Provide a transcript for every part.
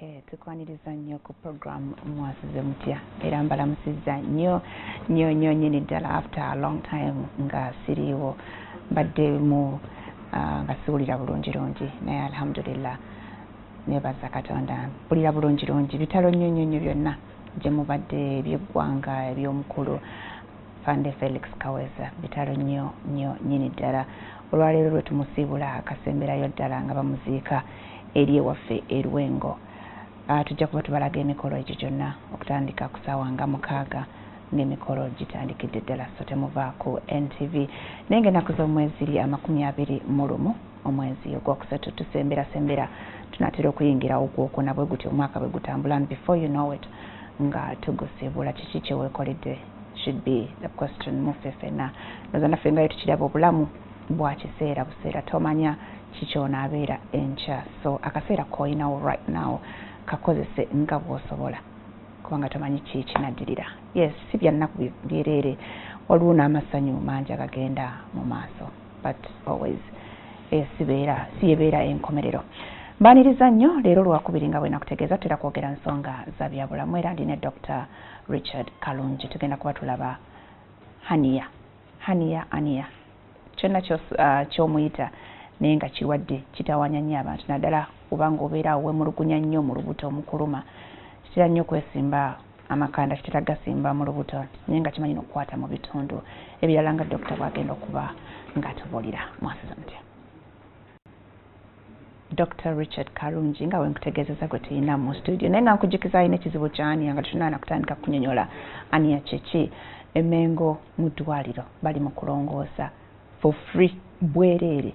Okay, tukwaniriza nnyo ku program mwasize mutya era mbalamusizza nnyo nyini ddala after a long time nga siriiwo mbadde mu nga siwulira bulungi naye alhamdulillah nebaza Katonda mpulira bulungi bitalo nnyo byonna gye mubadde eby'eggwanga eby'omukulu Fande Felix Kaweesa bitalo nnyo nyini ddala olwaleero lwe tumusiibula akasemberayo ddala nga bamuziika eri ewaffe e Lwengo. Tujja kuba tubalaga emikolo egyo gyonna okutandika ku ssaawa nga 6 ng'emikolo gitandikidde ddala so temuva ku NTV naye ng'ennaku z'omwezi 21 omwezi ogwokusatu tusembera tunatera okuyingira ogwokuna bwe gutyo omwaka bwe gutambula and before you know it nga tugusiibula kiki kye weekoledde should be the question muffe ffenna noza naffe ngayo tukiraba obulamu bwa kiseera buseera tomanya kikyonaabeera enkya so akaseera koyinawo right now kakozese nga bw'osobola kubanga tomanyi ki kinaddirira yes si byannaku byereere waliwo n'amasanyu mangi agagenda mu maaso but always siyebeera enkomerero. Mbaniriza nnyo leero lwakubiri nga bwe nakutegeeza tutera kwogera nsonga za byabulamu era ndi ne Dr. Richard Kalungi tugenda kuba tulaba Hania kyonna ky'omuyita naye nga kirwadde kitawanya nnyo abantu naddala kubanga obeera wemulugunya nnyo mu lubuto omukuluma kitera nnyo kwesimba amakanda kitera gasimba mu lubuto naye nga kimanyi n'okukwata mu bitundu ebirala nga dokita bw'agenda okuba ng'atubuulira mwasiza mutya. Dr. Richard Kalungi nga wenkutegeezeza gwe tuyina mu studio naye nga nkujjukiza alina ekizibu kya Ania nga tunaana kutandika kunyonyola Ania kyeki emengo mu ddwaliro bali mu kulongoosa for free bwereere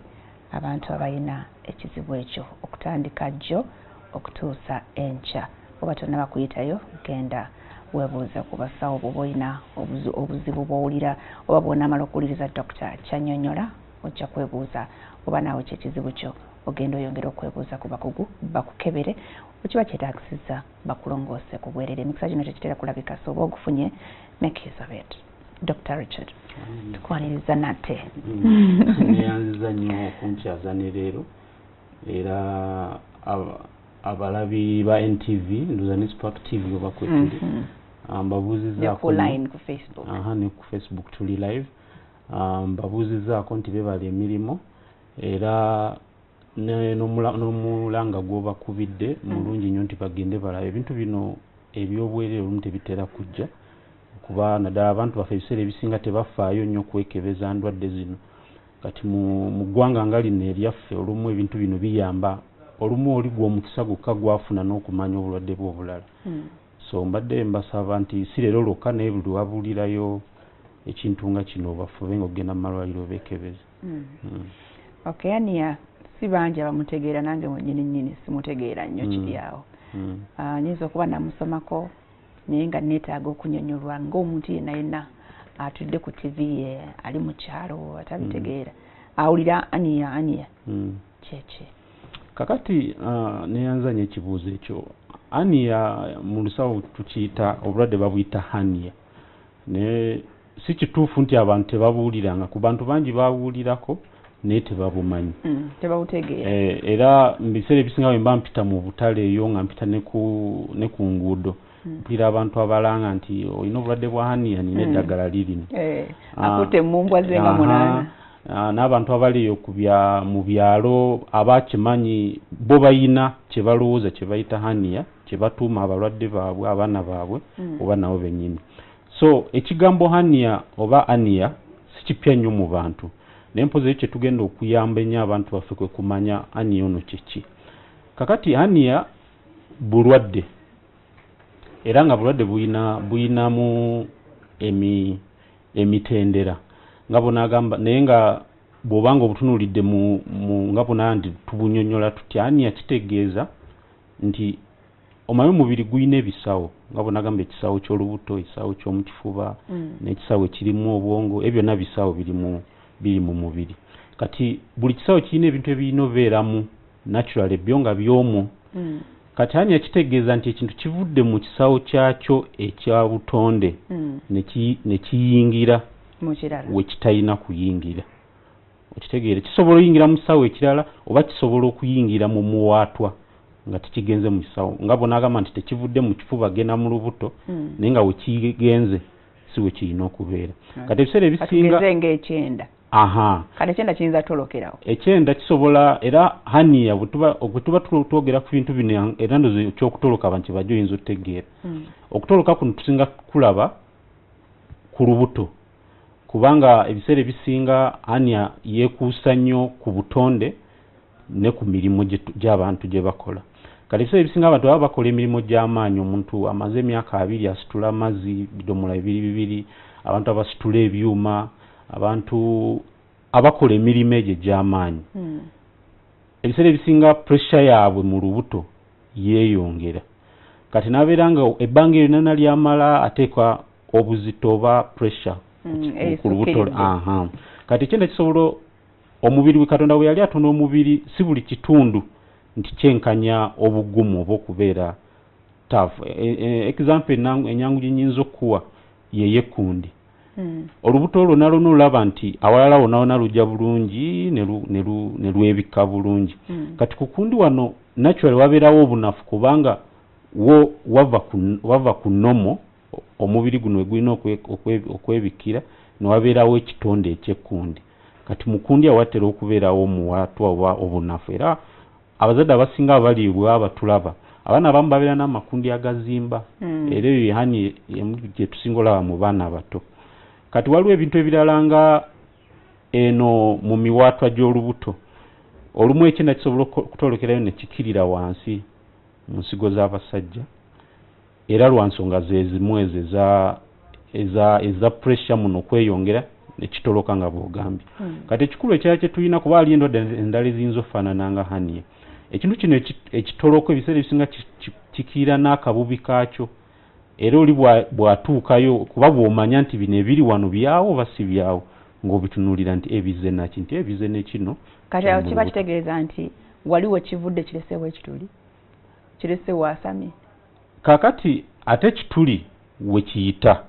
abantu abalina ekizibu ekyo okutandika jjo okutuusa enkya oba tonna bakuyitayo genda weebuuza ku basawo bw'oba olina obuzibu bw'owulira oba bw'onaamala okuwuliriza dokita kyanyonyola ojja kwebuuza oba naawe kyekizibu kyo ogenda oyongera okwebuuza ku bakugu bakukebere okiba kyetaagisizza bakulongoose ku bwereere emikisa gino tekitera kulabika so oba ogufunye make use of it. Dr. Richard tukwaniriza nate neyanziza nnyo okunkyaza ne leero era abalabi ba NTV nduza ne Spark TV oba kwetuli mbabuuzizaako line ku Facebook ne ku Facebook tuli live mbabuuzizaako nti bebala emirimu era n'omulanga gw'obakubidde mulungi nnyo nti bagende balaba ebintu bino eby'obwereere olumu tebitera kujja kuba naddala abantu baffe ebiseera ebisinga tebafaayo nnyo okwekebeza ndwadde zino kati mu ggwanga nga lino eryaffe olumu ebintu bino biyamba olumu oli gw'omukisa gwokka gwafuna n'okumanya obulwadde bw'obulala so mbadde mbasaba nti si leero lwokka naye buli wabuulirayo ekintu nga kino bafube nga okugenda mu malwaliro beekebeze. Okay, Ania si bangi abamutegeera nange mwennyini simutegeera nnyo kiri awo nyinza okuba namusomako naye nga neetaaga okunyonyolwa ng'omuntu yenna atudde ku TV ali mu kyalo atabitegeera awulira Ania kyeki kakati neyanzanya ekibuuzo ekyo Ania mu lusawo tukiyita obulwadde babuyita Hania naye si kituufu nti abantu tebabuuliranga ku bantu bangi babuulirako naye tebabumanyi tebabutegeera era mu biseera ebisinga bwe mba mpita mu butale eyo nga mpita ne ku nguudo mpulira abantu abalanga nti olina obulwadde bwa Hania nina eddagala lirino akutte mumbwa ze nga 8 n'abantu abali eyo mu byalo abakimanyi bo bayina kye balowooza kye bayita Hania kye batuuma abalwadde baabwe abaana baabwe oba nabo bennyini so ekigambo Hania oba Ania si kipya nnyo mu bantu naye mpozi ekyo tugenda okuyamba ennyo abantu baffe kwe kumanya Ania ono kyeki kakati Ania bulwadde era nga bulwadde buyinamu emitendera nga bonagamba naye nga bw'obanga obutunuulidde nga bona ndi tubunyonyola tutya Ania kitegeeza nti omanyi omubiri guyina ebisawo nga bonagamba ekisawo ky'olubuto ekisawo ky'omukifuba n'ekisawo ekirimu obwongo ebyo byonna bisawo biri mu mubiri kati buli kisawo kirina ebintu ebirina obeeramu natural byo nga by'omwo kati Ania kitegeeza nti ekintu kivudde mu kisawo kyakyo ekya butonde ne kiyingira we kitalina kuyingira okitegeera kisobola oyingira mu kisawo ekirala oba kisobola okuyingira mu muwaatwa nga tekigenze mu kisawo nga bonagamba nti tekivudde mu kifuba genda mu lubuto naye nga wekigenze si we kirina okubeera kati ebiseera ebisinga ng'ekyenda kati ekyenda kiyinza tolokerawo ekyenda kisobola era haniya bwe tuba twogera ku bintu bino era ndozo ekyokutoloka bantu bajja oyinza otegeera okutoloka kuno tusinga kulaba ku lubuto kubanga ebiseera ebisinga haniya yeekuusa nnyo ku butonde ne ku mirimu gy'abantu gye bakola kati ebiseera ebisinga abantu baba bakola emirimu gy'amaanyi omuntu amaze emyaka 2 asitula amazzi bidomola 2 abantu abasitula ebyuma abantu abakola emirimu egyo gy'amaanyi ebiseera ebisinga pressure yaabwe mu lubuto yeeyongera kati n'abeera nga ebbanga eryo nana lyamala ateekwa obuzito oba pressure ku lubuto kati ekyenda kisobola omubiri Katonda bwe yali atonda omubiri si buli kitundu nti kyenkanya obugumu oba okubeera tafu example enyangu gye nnyinza okuwa yeyekundi olubuto olwo nalwo nolaba nti awalala wonna lujja bulungi ne lwebika bulungi kati ku kundi wano naturally wabeerawo obunafu kubanga wo wava ku nomo omubiri guno gwina okwebikira newabeerawo ekitonde ekyekundi kati mukundi awatera okubeerawo omuwatwa oba obunafu era abazadde abasinga abali bw'abatulaba abaana abamu babeera n'amakundi agazimba era eyo hani gye tusinga olaba mu baana abato kati waliwo ebintu ebirala nga eno mu miwaatwa gy'olubuto olumu ekyenda kisobola okutolokerayo ne kikirira wansi mu nsigo z'abasajja era lwa nsonga zezimu ezo eza pressure muno okweyongera nekitoloka nga bw'ogambye kati ekikulu ekirala kye tulina kuba ali endwadde endala eziyinza ofaanana nga haniya ekintu kino ekitoloko ebiseera ebisinga kikirira n'akabubi kaakyo era oli bw'atuukayo kuba bw'omanya nti bino ebiri wano byawo oba si byawo ng'obitunuulira nti ebize naki nti ebize nekino kati awo kiba kitegeeza nti waliwo kivudde kireseewo ekituli kireseewo asamye kakati ate kituli wekiyita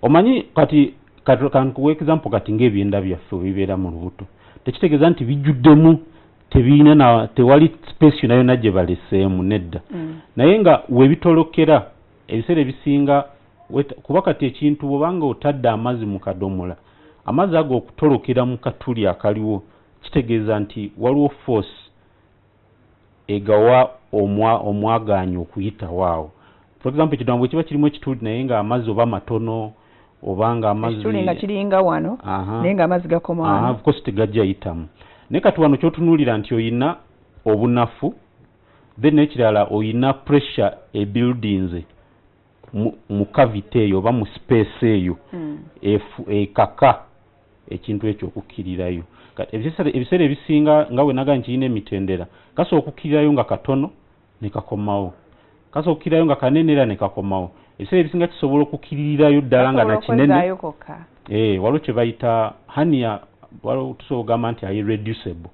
omanyi kati kankuwa example kati ng'ebyenda byaffe bibeera mu lubuto tekitegeeza nti bijjuddemu tewali space yonna yonna gye baleseemu nedda naye nga webitolokera ebiseera ebisinga kuba kati ekintu bwobanga otadde amazzi mu kadomola amazzi ago okutolokera mu katuli akaliwo kitegeeza nti waliwo force egawa omwaganyi okuyita waawo for example ekidomola bwe kiba kirimu ekituli naye nga amazzi oba matono obanga amazzi ekituli nga kiringa wano naye nga amazzi gakoma wano of course tegajja yitamu naye kati wano kyotunuulira nti oyina obunafu then ekirala oyina pressure ebuildings mu cavity eyo oba mu space eyo ekaka ekintu ekyo okukkirirayo ebiseera ebisinga nga bwe naga nkirina emitendera kasobola okukkirirayo nga katono ne kakomawo kasobola okukkirirayo nga kanene era ne kakomawo ebiseera ebisinga kisobola okukkirirayo ddala nga nakinene waliwo kye bayita haniya waliwo tusobola okugamba nti irreducible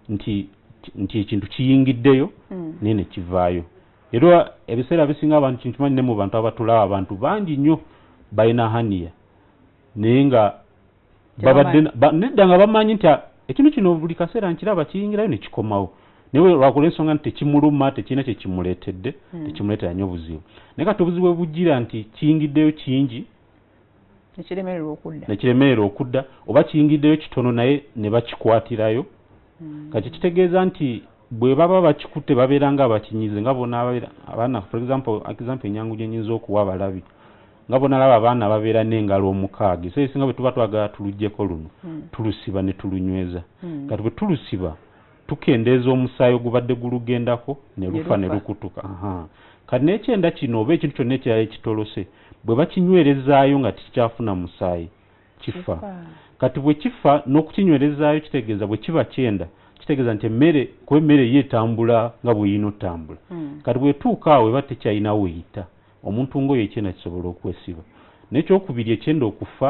nti ekintu kiyingiddeyo naye ne kivaayo era ebiseera bisinga abantu kintu manyi ne mu bantu abatulaba abantu bangi nnyo balina haniya naye nga nedda nga bamanyi nti ekintu kino buli kaseera nkiraba kiyingirayo ne kikomawo naye lwakola ensonga nti tekimuluma tekirina kyekimuleetedde tekimuleetera nnyo obuzibu naye kati obuzibu bwebujjira nti kiyingiddeyo kingi nekiremererwa okudda oba kiyingiddeyo kitono naye ne bakikwatirayo kati kitegeeza nti bwe baba bakikutte babeera nga abakinyize nga bona abaana for example enyangu gye nnyinza okuwa abalabi nga bona laba abaana babeera n'engalo omukaaga so esinga bwe tuba twagala tuluggyeko luno tulusiba ne tulunyweza kati bwe tulusiba tukendeeza omusaayi ogubadde gulugendako ne lufa ne lukutuka kati n'ekyenda kino oba ekintu kyonna ekirala ekitolose bwe bakinywerezaayo nga tikyafuna musaayi kifa kati bwe kifa n'okukinywerezaayo kitegeeza bwe kiba kyenda kitegeeza nti kuba emmere yeetambula nga bweyina otambula kati bwetuuka awo eba tekyalina weyita omuntu ng'oyo ekyenda kisobola okwesiba n'ekyokubiri ekyenda okufa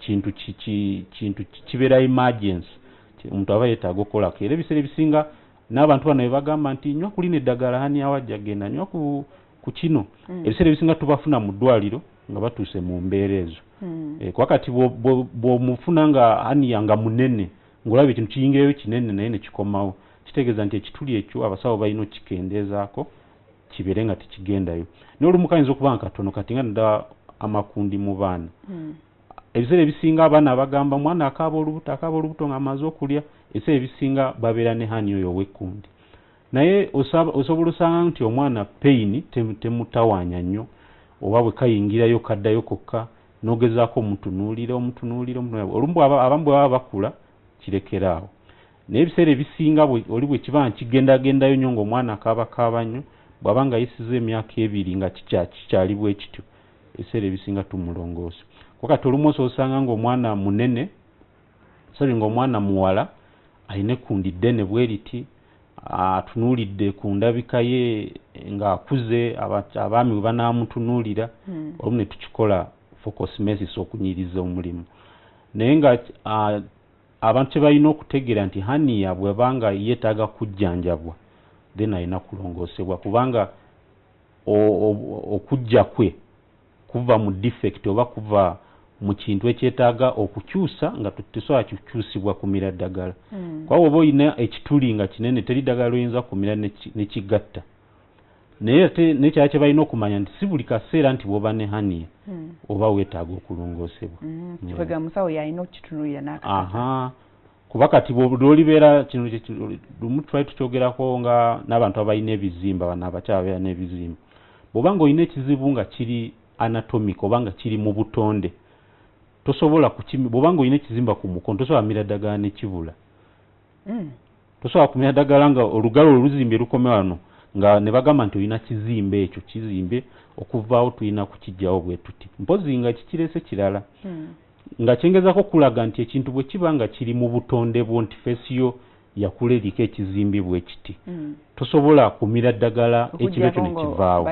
kintu kibeera emergency omuntu aba yeetaaga okukolako era ebiseera ebisinga n'abantu bano bagamba nti nywa kulina eddagala hani awajja genda nywa ku kino ebiseera ebisinga tubafuna mu ddwaliro nga batuuse mu mbeera ezo kuba kati bw'omufuna nga haniya nga munene ng'olaba ekintu kiyingirayo kinene naye ne kikomawo kitegeeza nti ekituli ekyo abasawo balina kikendeezaako kibeere nga tekigendayo naye olumu kayinza okuba katono kati nga nda amakundi mu baana ebiseera ebisinga abaana bagamba mwana akaaba olubuto ng'amaze okulya ebiseera ebisinga babeera ne hani oyo ow'ekkundi naye osobola osanga nti omwana pain temutawaanya nnyo oba bwe kayingirayo kaddayo kokka n'ogezaako omutunuulira olumu abamu bwe baba bakula kirekeraawo naye ebiseera ebisinga oli bwe kiba kigendagendayo nnyo ng'omwana akaaba nnyo bw'aba nga yisiza emyaka 2 nga kikyali bwe kityo ebiseera ebisinga tumulongoose kati olumu osanga ng'omwana munene ng'omwana muwala alina ekkundi ddene bwe riti atunuulidde ku ndabika ye ng'akuze abaami bwe banaamutunuulira olumu ne tukikola for cosmesis okunyiriza omulimu naye nga abantu kye balina okutegeera nti haniya bw'abanga yeetaaga kujjanjabwa then alina kulongoosebwa kubanga okujja kwe kuva mu defect oba kuva mu kintu ekyetaaga okukyusa nga tesobola kukyusibwa kumira ddagala kwawo oba olina ekituli nga kinene teri ddagala lyoyinza kumira nekigatta naye nekyala kye balina okumanya nti si buli kaseera nti bw'oba ne haniya oba weetaaga okulongoosebwa kivega musawo yalina okukitunuulira n'akakasa kuba kati bw'olibeera kino lumu twali tukyogerako nga n'abantu abalina ebizimba bano abakyala babeera n'ebizimba bw'oba nga olina ekizibu nga kiri anatomic oba nga kiri mu butonde tosobola bw'oba nga olina ekizimba ku mukono tosobola kumira ddagala ne kibula tosobola kumira ddagala nga olugalo oluzimbe lukome wano nga ne bagamba nti olina kizimbe ekyo kizimbe okuvaawo tulina kukijjawo bwe tuti mpozi nga kikirese kirala nga kyengezako kulaga nti ekintu bwe kiba nga kiri mu butonde bwo nti feesi yo yakula eriko ekizimbibwa ekiti tosobola kumira ddagala ekiro ekyo ne kivaawo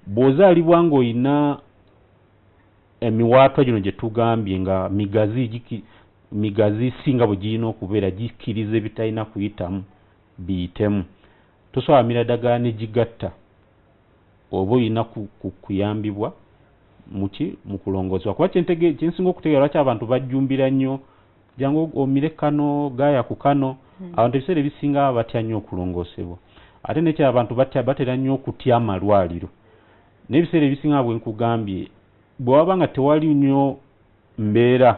bw'ozaalibwa ng'olina emiwaatwa gino gye tugambye nga migazi singa bwe girina okubeera gikkiriza ebitalina kuyitamu biyitemu tosobola kumira ddagala ne gigatta oba olina kuyambibwa mu kulongoosebwa kuba kyensinga okutegeera lwaki abantu bajjumbira nnyo jangu omire kano gaaya ku kano abantu ebiseera ebisinga batya nnyo okulongoosebwa ate nekyala abantu batera nnyo okutya amalwaliro n'ebiseera ebisinga bwe nkugambye bwe waba nga tewali nnyo mbeera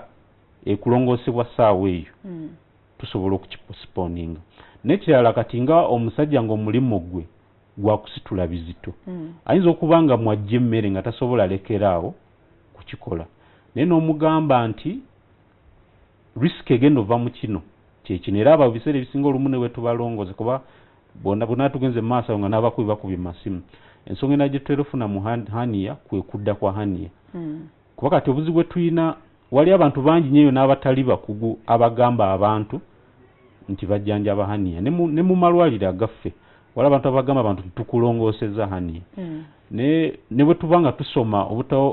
ekulongoosebwa ssaawa eyo tusobola okukiposponinga n'ekirala kati nga omusajja ng'omulimu gwe gwakusitula bizito ayinza okuba nga mwajja emmere nga tasobola lekeraawo kukikola naye n'omugamba nti risiki egenda ova mu kino kyekino era abo biseera ebisinga olumu ne bwe tubalongoze kuba bonna tugenze mu maaso nga n'abakubi bakubye masimu ensonga ena gye tutera ofuna mu haniya kwe kudda kwa haniya kuba kati obuzibu bwe tulina wali abantu bangi nnyo n'abatali bakugu abagamba abantu nti bajjanjaba haniya ne mu malwaliro agaffe wali abantu abagamba abantu tukulongooseza haniya ne bwe tuba nga tusoma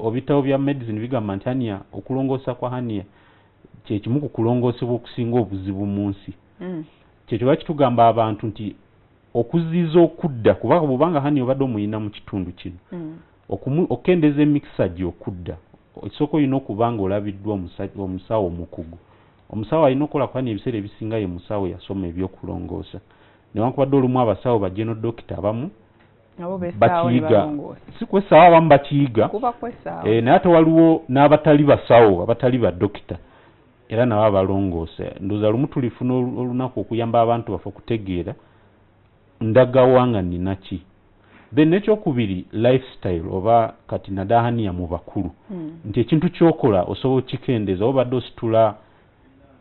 obitabo bya medicine bigamba nti haniya okulongoosa kwa haniya kyekimu ku kulongoosebwa okusinga obuzibu mu nsi kyekyo lwaki tugamba abantu nti okuziiza okudda kubanga haniya obadde omuyina mu kitundu kino okendeza emikisa gye okudda ekisooka olina okuba nga olabiddwa omusawo omukugu omusawo alina okukola ku haniya ebiseera ebisinga ye musawo yasoma ebyokulongoosa newankubadde olumu abasawo bajeno dokita abamu bakiyiga si kwesaawa abamu bakiyiga naye ate waliwo n'abatali basawo abatali badokita era nabo abalongoose ndowooza lumu tulifuna olunaku okuyamba abantu baffe okutegeera ndagawa nga nina ki then nekyokubiri lifestyle oba kati nadahaniya mu bakulu nti ekintu kyokola osobola okikendeza oba badde ositula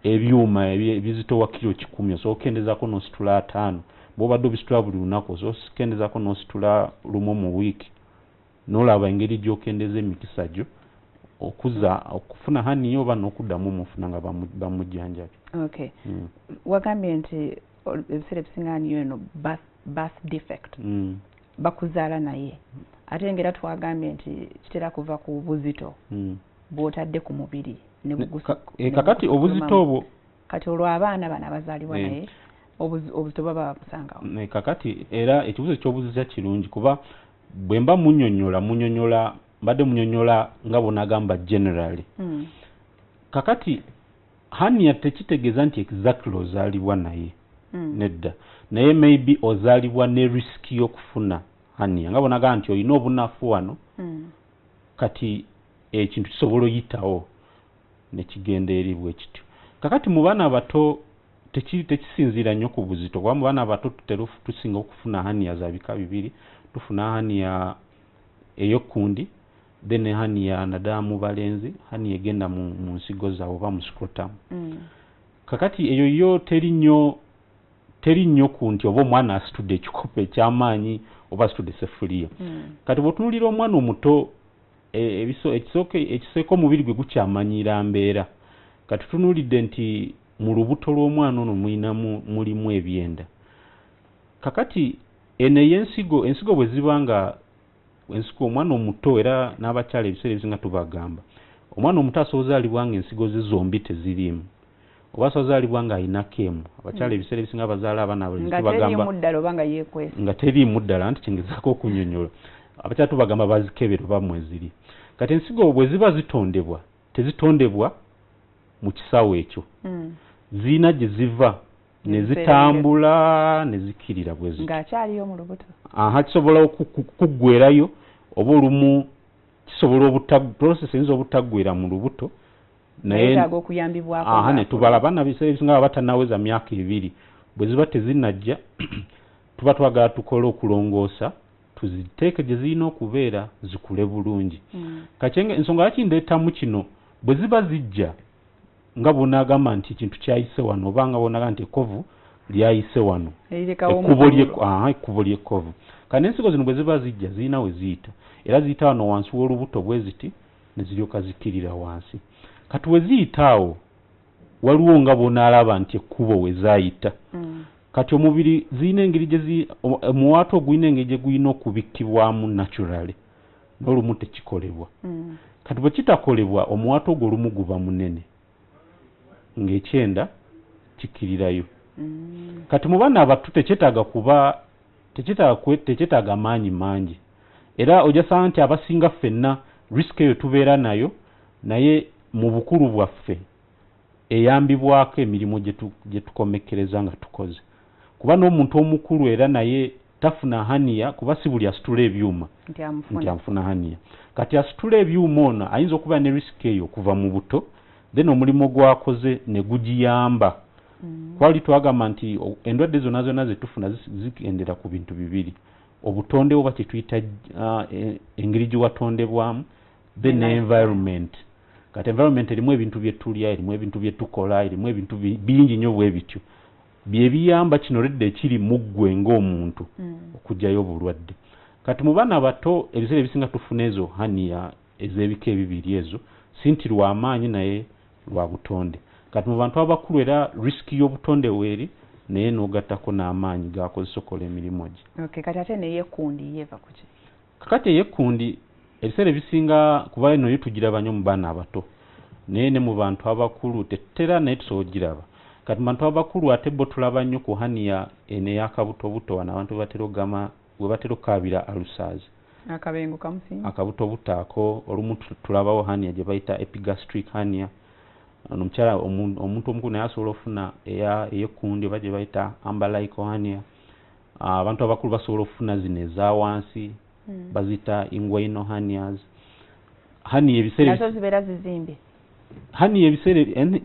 ebyuma ebizitowa kilo 10 osobola okukendezako n'ositula 5 bw'obadde obisitula buli lunaku osobola okukendezako n'ositula lumu mu wiiki n'olaba engeri gy'okendeza emikisa gyo okufuna haniya oba n'okuddamu omufuna nga bamujjanjabi. Okay. Wagambye nti ebiseera ebisinga haniya eno birth defect bakuzaala naye ate ngera twagambye nti kitera kuva ku buzito bw'otadde ku mubiri kakati obuzito obwo kati olwo abaana bano abazaalibwa naye obuzito baba babusangawo kakati era ekibuzo eky'obuzita kirungi kuba bwe mba munyonyola mbadde munyonyola nga bonagamba generally kakati haniya tekitegeeza nti exactly ozaalibwa naye nedda naye maybe ozalibwa ne risk y'okufuna hania nga bonaga nti olina obunafu wano kati ekintu kisobola oyitawo nekigenda eri bwe kityo kakati mu baana abato tekisinziira nnyo ku buzito kuba mu baana abato tusinga okufuna hania za bika bibiri tufuna hania ey'okkundi then hania naddala mu balenzi hania egenda mu nsigo zaabwe oba mu scrotum kakati eyo yo teri nnyo ku nti oba omwana asitudde ekikopo eky'amaanyi oba asitudde sefuliya kati bw'otunuulira omwana omuto ekisooko omubiri gwe gukyamanyiira mbeera kati tunuulidde nti mu lubuto lw'omwana ono mulimu ebyenda kakati eno ensigo bwe ziba nga ensigo omwana omuto era n'abakyala ebiseera ebisinga tubagamba omwana omuto asobola ozaalibwa nga ensigo ze zombi teziriimu oba asobola ozaalibwa nga ayinako emu abakyala ebiseera ebisinga abazaala abaana nga teriimu ddala nti kyengezaako okunyonyola abakyala tubagamba bazikebera oba mweziri kati ensigo bwe ziba zitondebwa tezitondebwa mu kisawo ekyo ziina gye ziva ne zitambula ne zikirira bwe zityo ng'akyaliyo mu lubuto kisobola okuggwerayo oba olumu kisobola process eyinza obutaggwera mu lubuto naye okuyambibwako ne tubala abaana biseera ebisinga batanaweza myaka 2 bwe ziba tezinajja tuba twagala tukole okulongoosa tuziteeke gye zirina okubeera zikule bulungi kati ensonga lwaki ndeetamu kino bwe ziba zijja nga bonaagamba nti ekintu kyayise wano oba nga bonaga nti ekkovu lyayise wano ekkubo ly'ekkovu kati n'ensigo zino bwe ziba zijja zirina we ziyita era ziyita wano wansi w'olubuto bwe ziti ne ziryoka zikirira wansi kati we ziyita awo waliwo nga bonaalaba nti ekkubo we zaayita kati omubiri zirina engeri omuwaato ogulina engeri gye gulina okubikkibwamu naturally n'olumu tekikolebwa kati bwe kitakolebwa omuwaato ogwo olumu guba munene ng'ekyenda kikirirayo kati mu baana abato tekyetaaga maanyi mangi era ojasanga nti abasinga ffenna risk eyo tubeera nayo naye mu bukulu bwaffe eyambibwako emirimu gye tukomekkereza nga tukoze kuba n'omuntu omukulu era naye tafuna hania kuba si buli asitula ebyuma nti afuna hania kati asitula ebyuma ono ayinza okuba ne risk eyo okuva mu buto then omulimu gwakoze ne gugiyamba kwali twagamba nti endwadde zonna zonna zetufuna zigendera ku bintu bibiri obutonde oba kyetuyita engeri gye watondebwamu then environment kati environment erimu ebintu bye tulya erimu ebintu bye tukola erimu ebintu bingi nnyo bwe bityo bye biyamba kino redde ekiri mu ggwe ng'omuntu okugyayo obulwadde kati mu baana bato ebiseera ebisinga tufuna ezo hania ez'ebika ebibiri ezo si nti lw'amaanyi naye lwa butonde kati mu bantu abakulu era risiki y'obutonde weeri naye n'ogattako n'amaanyi gakozesa okola emirimu gye kati ate neyekkundi yeva kuki kakati eyekkundi ebiseera ebisinga kuba eno yo tugiraba nnyo mu baana abato naye ne mu bantu abakulu tetera naye tusobola ogiraba kati mu bantu abakulu ate bo tulaba nnyo ku hania eno ey'akabutobuto wano abantu we batera okukaabira alusaz akabengo kamusinga akabutobuto ako olumu tulabawo hania gye bayita epigastric hania omukyala omuntu omukulu naye asobola okufuna ey'ekkundi oba gye bayita umbilical hania abantu abakulu basobola okufuna zino eza wansi bazita inguinal hernias hania ebiseera nazo zibeera zizimbye hania ebiseera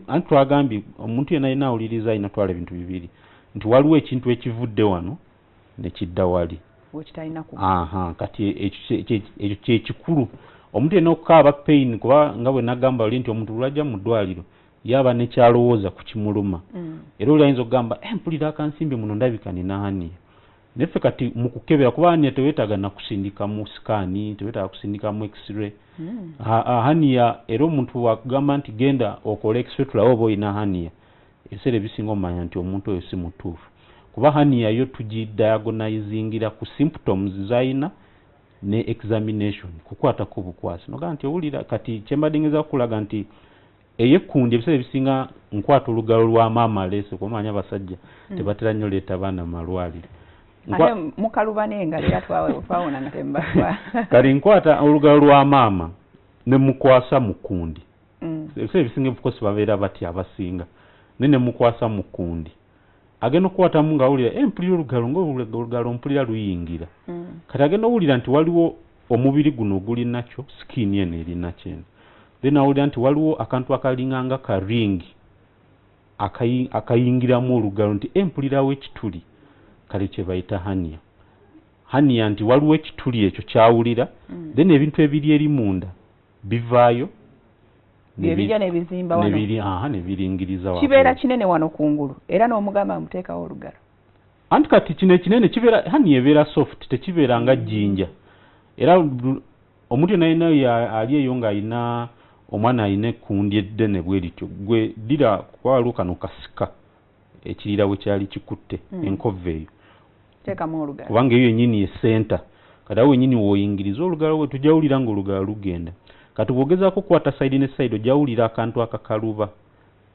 anti twagambye omuntu yenna yenna awuliriza ayina twala ebintu bibiri nti waliwo ekintu ekivudde wano ne kidda wali kati ekyo kyekikulu omuntu yenna okukaaba pain kuba nga bwe nagamba oli nti omuntu lwajja mu ddwaliro yaba nekyalowooza ku kimuluma era oli ayinza okugamba mpulira akansimbi muno ndabika nina hania neffe kati mu kukebera kuba hania teweetaaga nakusindika mu sikaani teweetaaga kusindika mu x-ray hania era omuntu wakugamba nti genda okola x-ray tulabe oba olina hania ebiseera ebisinga omanya nti omuntu oyo si mutuufu kuba hania yo tugidiagonizingira ku symptoms zayina ne examination kukwatako bukwasi noga nti owulira kati kyembadde ngeza okulaga nti eyekkundi ebiseera ebisinga nkwata olugalo lwa maama leese kumanya abasajja tebatera nnyo leeta baana malwaliro mukaluba n'engalo era twawona natemba kati nkwata olugalo lwa maama ne mukwasa mu kkundi ebiseera ebisinga bukosi babeera bati abasinga ne mukwasa mu kkundi agenda okukwatamu ng'awulira mpulira olugalo ng'olugalo mpulira luyingira kati agenda owulira nti waliwo omubiri guno guli nakyo skin eno eri nakyo eno then awulira nti waliwo akantu akalinganga ka ring akayingiramu olugalo nti mpulirawo ekituli kale kye bayita hania nti waliwo ekituli ekyo kyawulira then ebintu ebiri eri munda bivaayo nebijja nebizimba wano nebiringiriza kibeera kinene wano kungulu era n'omugamba muteekawo olugalo anti kati kino ekinene kibeera hani ebeera soft tekibeera nga jjinja era omuntu naye ali eyo ng'alina omwana alina ekkundi eddene bwe lityo gwe ddira kwaliwo kano kasika ekirira bwe kyali kikutte enkova eyo teekamu olugalo kubanga eyo yennyini esenta kati awo wennyini w'oyingiriza olugalo we tujawulira ng'olugalo lugenda kati bw'ogezaako okukwata sayidi ne sayidi ojawulira akantu akakaluba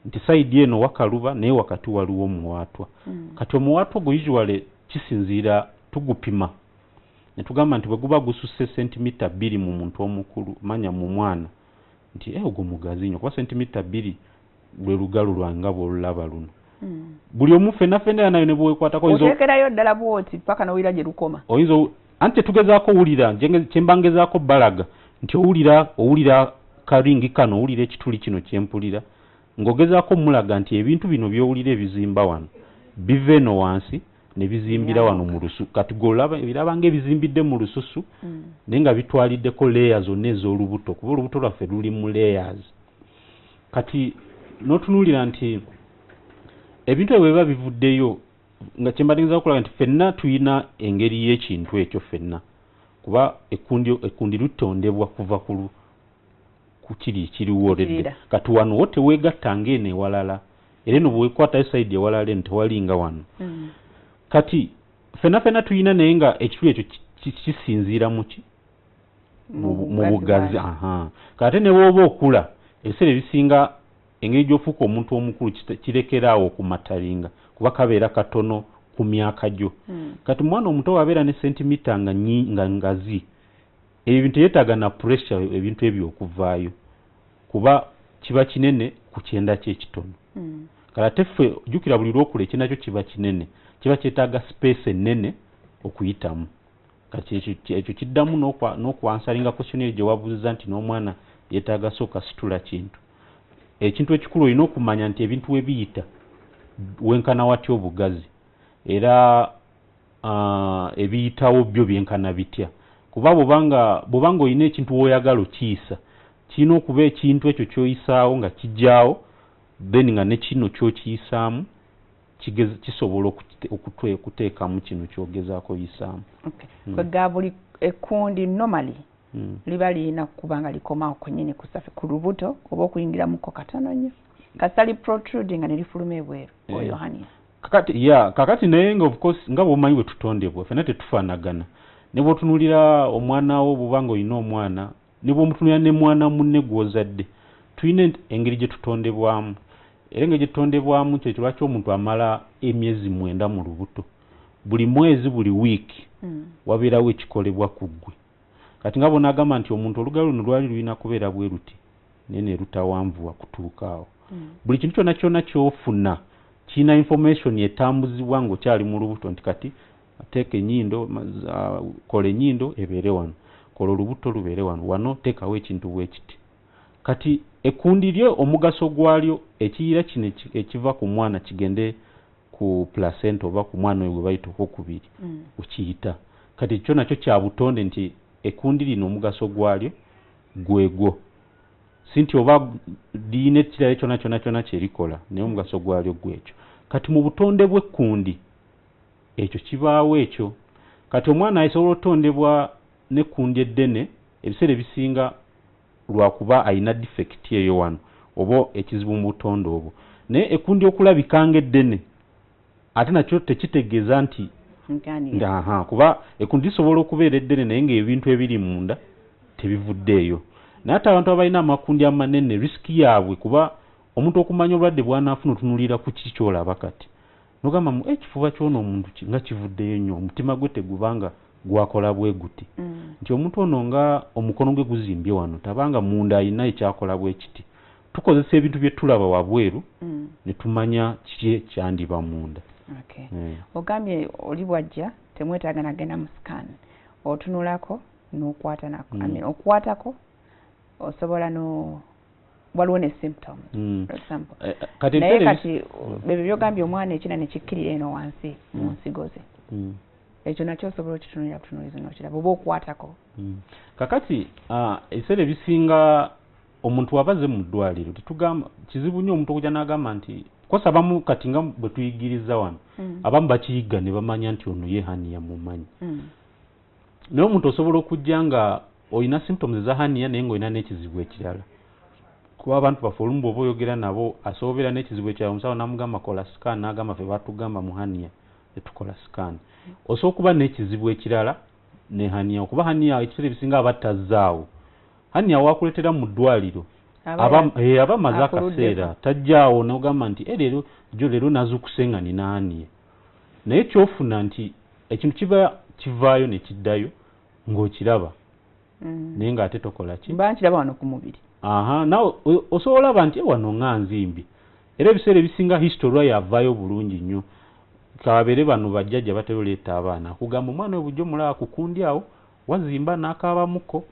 nti sayidi eno wakaluba naye wakati waliwo omuwaatwa kati omuwaatwa gwe usually kisinziira tugupima ne tugamba nti bwe guba gususse sentimita 2 mu muntu omukulu manya mu mwana nti ogwo mugazi nnyo kuba sentimita 2 lwe lugalo lwanga bw'olulaba luno buli omu fenna nayo ne bwekwatako oteekerayo ddala bwoti paka n'owulira gye lukoma oyinza anti tugezaako owulira kyembangezaako balaga nti owulira karingi kano owulira ekituli kino kyempulira ng'ogezaako mulaga nti ebintu bino by'owulira ebizimba wano biva eno wansi ne bizimbira wano mu lusu kati biraba ng'ebizimbidde mu lususu naye nga bitwaliddeko leeya zonna ez'olubuto kuba olubuto lwaffe luli mu layers kati n'otunuulira nti ebintu ebyo biba bivuddeyo nga kyembategeeza okulaga nti ffenna tuyina engeri y'ekintu ekyo ffenna kuba ekkundi lutondebwa kuva ku kiri ekiriwo olredde kati wano wo teweegatta ng'eno ewalala era eno bwekwatayo sayidi ewalala eno tewalinga wano kati ffenna tuyina naye nga ekituli ekyo kisinziira mu bugazi kati ne bw'oba okula ebiseera ebisinga engeri gy'ofuuka omuntu omukulu kirekeraawo okumatalinga kuba kabeera katono ku myaka gyo kati mwana omuto wabeera ne sentimita nga ngazi ebintu yeetaaga na pressure ebintu ebyo okuvaayo kuba kiba kinene ku kyenda ky'ekitono kati ate ffe jjukira buli lwokula ekinakyo kiba kinene kiba kyetaaga space ennene okuyitamu kati ekyo kiddamu n'okwansalinga questionnaire gye wabuuziza nti n'omwana yeetaaga sooka situla kintu ekintu ekikulu olina okumanya nti ebintu we biyita wenkana watya obugazi era ebiyitawo byo byenkana bitya kuba bw'obanga olina ekintu w'oyagala okiyisa kirina okuba ekintu ekyo ky'oyisaawo nga kijjaawo then nga ne kino ky'okiyisaamu kisobola okuteekamu kino ky'ogezaako oyisaamu kwega buli ekkundi normally liba lirina kuba nga likomawo kwennyini ku lubuto oba okuyingiramuko katono nnyo kasali protruding nga ne lifuluma ebweru oyo hania kakati naye nga of course nga bw'omanyi bwe tutondebwa ffenna tetufaanagana ne bw'otunuulira omwana wo bw'obanga olina omwana ne bw'omutunuulira ne mwana munne gw'ozadde tulina engeri gye tutondebwamu era engeri gye tutondebwamu kyekyo lwaki omuntu amala emyezi 9 mu lubuto buli mwezi buli wiiki wabeerawo ekikolebwa ku ggwe kati nga bonaagamba nti omuntu olugalo luno lwali lulina kubeera bwe ruti naye ne lutawanvuwa kutuukaawo buli kintu kyonna kyonna ky'ofuna kirina information etambuzibwa ng'okyali mu lubuto nti kati teeka ennyindo kola ennyindo ebeere wano kola olubuto lubeere wano teekawo ekintu bwe kiti kati ekkundi lyo omugaso gwalyo ekiyira kino ekiva ku mwana kigende ku placenta oba ku mwana oyo gwe bayita okubiri okiyita kati kyo nakyo kya butonde nti ekkundi lino omugaso gwalyo gwegwo si nti oba liyina ekirala kyonna kyerikola naye omugaso gwalyo gwekyo kati mu butonde bw'ekkundi ekyo kibaawo ekyo kati omwana asobola otondebwa n'ekkundi eddene ebiseera ebisinga lwakuba alina defect eyo wano oba ekizibu mu butonde obwo naye ekkundi okulabikanga eddene ate nakyo tekitegeeza nti kuba ekkundi lisobola okubeera eddene naye ng'ebintu ebiri munda tebivuddeeyo naye ate abantu abalina amakundi amanene risiki yaabwe kuba omuntu okumanya obulwadde bw'anaafuna otunuulira ku kiki kyolaba kati nogamba ekifuba ky'ono omuntu nga kivuddeyo nnyo omutima gwe tegubanga gwakola bwe guti nti omuntu ono nga omukono gwe guzimbye wano tabanga munda alina ekyakola bwe kiti tukozesa ebintu bye tulaba wabweru ne tumanya kiki ekyandiba munda Okay. Ogambye oli bwajja temwetaaga nagenda mu scan otunulako n'okwata nako. Okwatako osobola no waliwo ne symptoms for example. Naye kati bebyo byogambye omwana ekina ne kikkirira eno wansi mu nsigo ze. Ekyo nakyo osobola okitunuulira kutunuuliza n'okiraba oba okwatako. Kakati ebiseera ebisinga omuntu wabaze mu ddwaliro tetugamba kizibu nnyo omuntu okujja n'agamba nti kosa abamu kati nga bwe tuyigiriza wano abamu bakiyiga ne bamanya nti ono ye haniya mumanyi. Naye omuntu osobola okujja nga olina symptoms za haniya naye ng'olina n'ekizibu ekirala. Kuba abantu baffe olumu bw'oba oyogera nabo asobola n'ekizibu ekirala omusawo n'amugamba kola scan n'agamba ffe batugamba mu haniya tetukola scan. Osobola okuba n'ekizibu ekirala ne haniya okuba haniya ekiseera ebisinga abatazaawo haniya wakuleetera mu ddwaliro aba amaze akaseera tajjaawo n'ogamba nti leero jo leero nazuukuse nga nina haniya naye kyofuna nti ekintu kiba kivaayo ne kiddayo ng'okiraba naye ng'ate tokola ki mba nkiraba wano ku mubiri. Nawe osobola olaba nti wano nga nzimbi era ebiseera ebisinga history yavaayo bulungi nnyo kabeere bano bajjajja batera oleeta abaana akugamba omwana we bujjo mulaba kukundi awo wazimba n'akaabamuko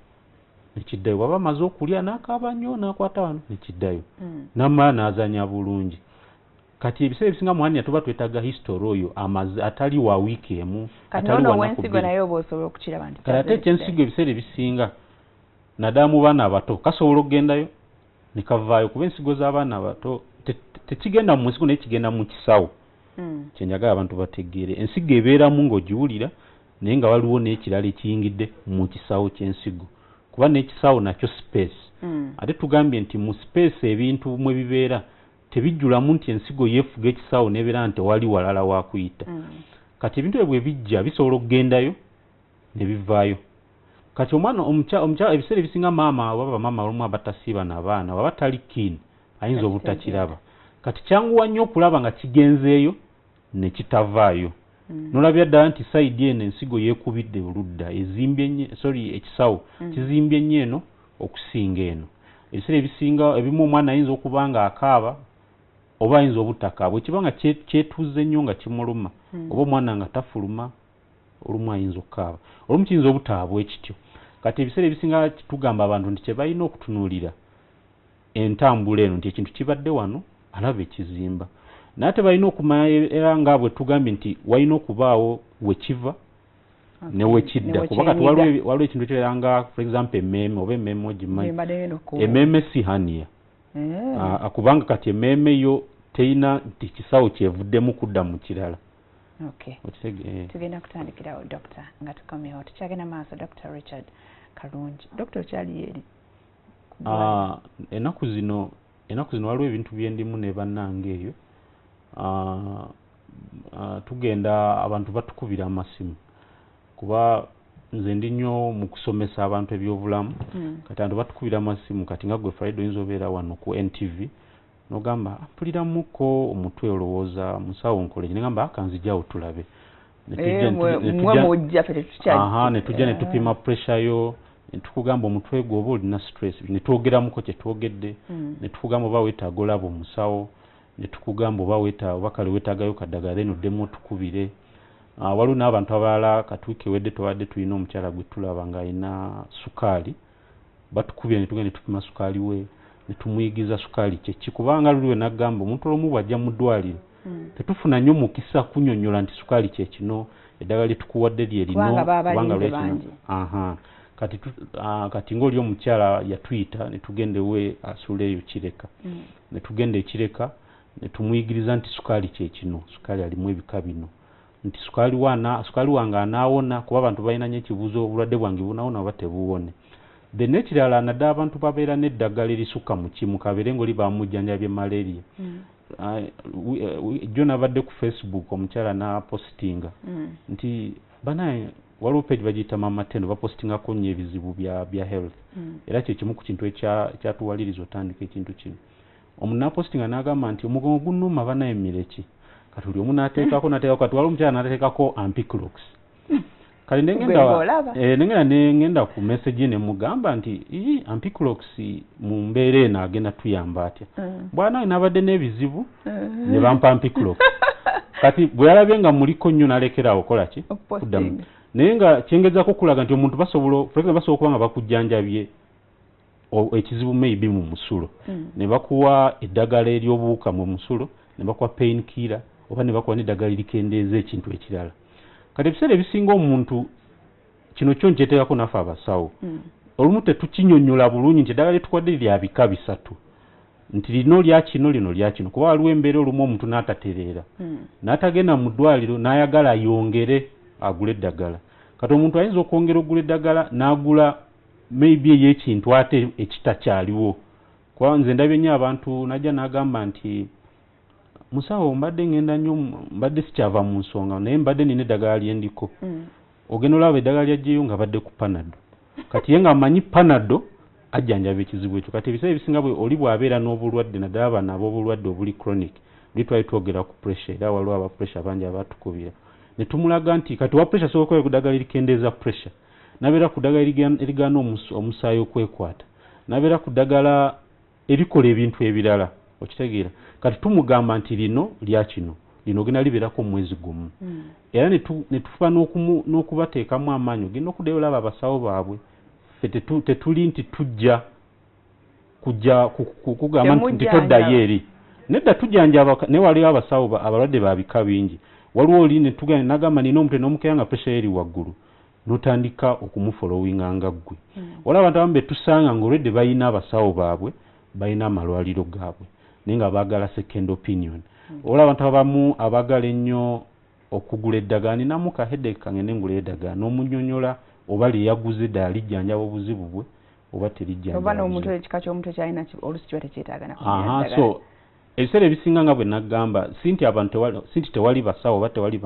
nekiddayo waba amaze okulya n'akaaba nnyo n'akwata wano nekiddayo n'amala n'azanya bulungi. Kati ebiseera ebisinga mu haniya tuba twetaaga history oyo amaze atali wa wiiki emu atali wa w'ensigo naye oba osobola okukiraba nti kati ate ekyensigo ebiseera ebisinga naddala mu baana abato kasobola okugendayo ne kavaayo kuba ensigo z'abaana abato tekigenda mu nsigo naye kigenda mu kisawo. Kyenjagala abantu bategeere ensigo ebeeramu ng'ogiwulira naye nga waliwo n'ekirala ekiyingidde mu kisawo ky'ensigo kuba n'ekisawo nakyo space. Ate tugambye nti mu space ebintu mwe bibeera tebijjulamu nti ensigo yeefuga ekisawo n'ebeera nti wali walala wakuyita. Kati ebintu ebyo bwe bijja bisobola okugendayo ne bivaayo. Kati omwana omukyala ebiseera ebisinga maama oba bamaama olumu abatasiiba n'abaana waba tali keen ayinza obutakiraba. Kati kyanguwa nnyo okulaba nga kigenzeeyo ne kitavaayo. Nolabya ddala nti sayidi eno ensigo yeekubidde oludda ezimbye ekisawo kizimbye nnyo eno okusinga eno. Ebiseera ebisinga ebimu omwana ayinza okuba nga akaaba oba ayinza obutakaaba ekiba nga kyetuuze nnyo nga kimuluma oba omwana nga tafuluma olumu ayinza okukaaba olumu kiyinza obutaabwa ekityo. Kati ebiseera ebisinga tugamba abantu nti kye balina okutunuulira entambula eno nti ekintu kibadde wano alaba ekizimba naye tebalina okumanya era nga bwe tugambye nti walina okubaawo wekiva ne wekidda kuba kati waliwo ekintu ekirala nga for example emmeeme oba emmeeme ogimanyi emmeeme si haniya kubanga kati emmeeme yo terina nti kisawo kyevuddemu kudda mu kirala. Tugenda kutandikirawo Dr. nga tukomyewo tukyagenda maaso Dr. Richard Kalungi. Dr. okyali eri ennaku zino waliwo ebintu byendimu ne bannange eyo tugenda abantu batukubira amasimu kuba nze ndi nnyo mu kusomesa abantu ebyobulamu kati abantu batukubira amasimu kati nga gwe Friday oyinza obeera wano ku NTV n'ogamba mpuliramuko omutwe olowooza musawo nkole negamba akanzijjawo tulabe ne tujja ne tupima pressure yo netukugamba omutwe gwo oba olina stress netwogeramuko kyetwogedde netukugamba oba weetaaga olaba omusawo netukugamba oba kale weetaagayo kaddagala eno oddemu otukubire. Waliwo n'abantu abalala katuuka ewedde tubadde tulina omukyala gwe tulaba nga alina sukaali batukubira netugenda netupima sukaali we netumuyigiza sukaali kyeki kubanga luliwe nagamba omuntu olumu bw'ajja mu ddwaliro tetufuna nnyo mukisa kunnyonnyola nti sukaali kyekino eddagala lyetukuwadde lye lino kubanga lwekino kati ng'oli omukyala yatuyita netugenda ewe asuuleeyo Kireka netugenda ekireka netumuyigiriza nti sukaali kyekino sukaali alimu ebika bino nti sukaali wange anaawona kuba abantu balina nnyo ekibuuzo obulwadde bwange bunaawona oba tebuwone. Then n'ekirala naddala abantu babeera n'eddagala erisukka mu kimu kabeere ng'oli bamujjanjabye malaria. Jjo nabadde ku Facebook omukyala n'apostinga nti banaye waliwo page bagiyita Mama Tendo bapostingako nnyo ebizibu bya health era kyekimu ku kintu ekyatuwaliriza otandika ekintu kino. Omuntu n'apostinga n'agamba nti omugongo gunnuma banaye mireki kati buli omu n'ateekako kati waliwo omukyala n'ateekako Ampiclox kale nengenda ku message ne mugamba nti Ampiclox mu mbeera eno agenda tuyamba atya bwana nabadde n'ebizibu ne bampa Ampiclox kati bwe yalabye nga muliko nnyo n'alekerawo kola ki kuddamu naye nga kyengezako kulaga nti omuntu basobola okuba nga bakujjanjabye ekizibu maybe mu musulo ne bakuwa eddagala ery'obuwuka mu musulo ne bakuwa pain killer oba ne bakuwa n'eddagala erikendeeza ekintu ekirala kati ebiseera ebisinga omuntu kino kyo nkyeteekako naffe abasawo olumu tetukinyonnyola bulungi nti eddagala lyetukwadde lya bika bisatu nti lino lya kino kuba waliwo embeera olumu omuntu n'atatereera n'atagenda mu ddwaliro n'ayagala ayongere agula eddagala kati omuntu ayinza okwongera okugula eddagala n'agula maybe ey'ekintu ate ekitakyaliwo kuba nze ndabye nnyo abantu najja n'agamba nti musawo mbadde sikyava mu nsonga naye mbadde nina eddagala lyendiko ogenda olaba eddagala lyajjeyo nga badde ku panado kati ye nga amanyi panado ajjanjaba ekizibu ekyo kati ebiseera ebisinga oli bw'abeera n'obulwadde naddala bano ab'obulwadde obuli chronic buli twali twogera ku pressure era waliwo aba pressure bangi abatukubira ne tumulaga nti kati wa pressure asobola ku ddagala erikendeeza pressure nabeera ku ddagala erigaana omusaayi okwekwata nabeera ku ddagala erikola ebintu ebirala okitegeera kati tumugamba nti lino lya kino lino ogenda libeerako omwezi gumu era ne tufa n'okubateekamu amaanyi ogenda okuddayo olaba abasawo baabwe ffe tetuli nti tujja kugamba nti toddayo eri nedda tujjanjaba naye waliwo abasawo abalwadde ba bika bingi waliwo oli nagamba nina omutwe n'omukeera nga pressure eri waggulu n'otandika okumufolowinga nga ggwe waliwo abantu abamu betusanga ng'olwedde balina abasawo baabwe balina amalwaliro gaabwe naye nga baagala second opinion olaba abantu abamu abaagala ennyo okugula eddagala ninamu ka headache kangende ngula eddagala n'omunnyonnyola oba lyeyaguze ddala lijjanjaba obuzibu bwe oba terijjanjaba oba n'omuntu ekika ky'omuntu kyalina olusi kiba tekyetaaga na so ebiseera ebisinga nga bwe nagamba sinti tewali basawo oba tewali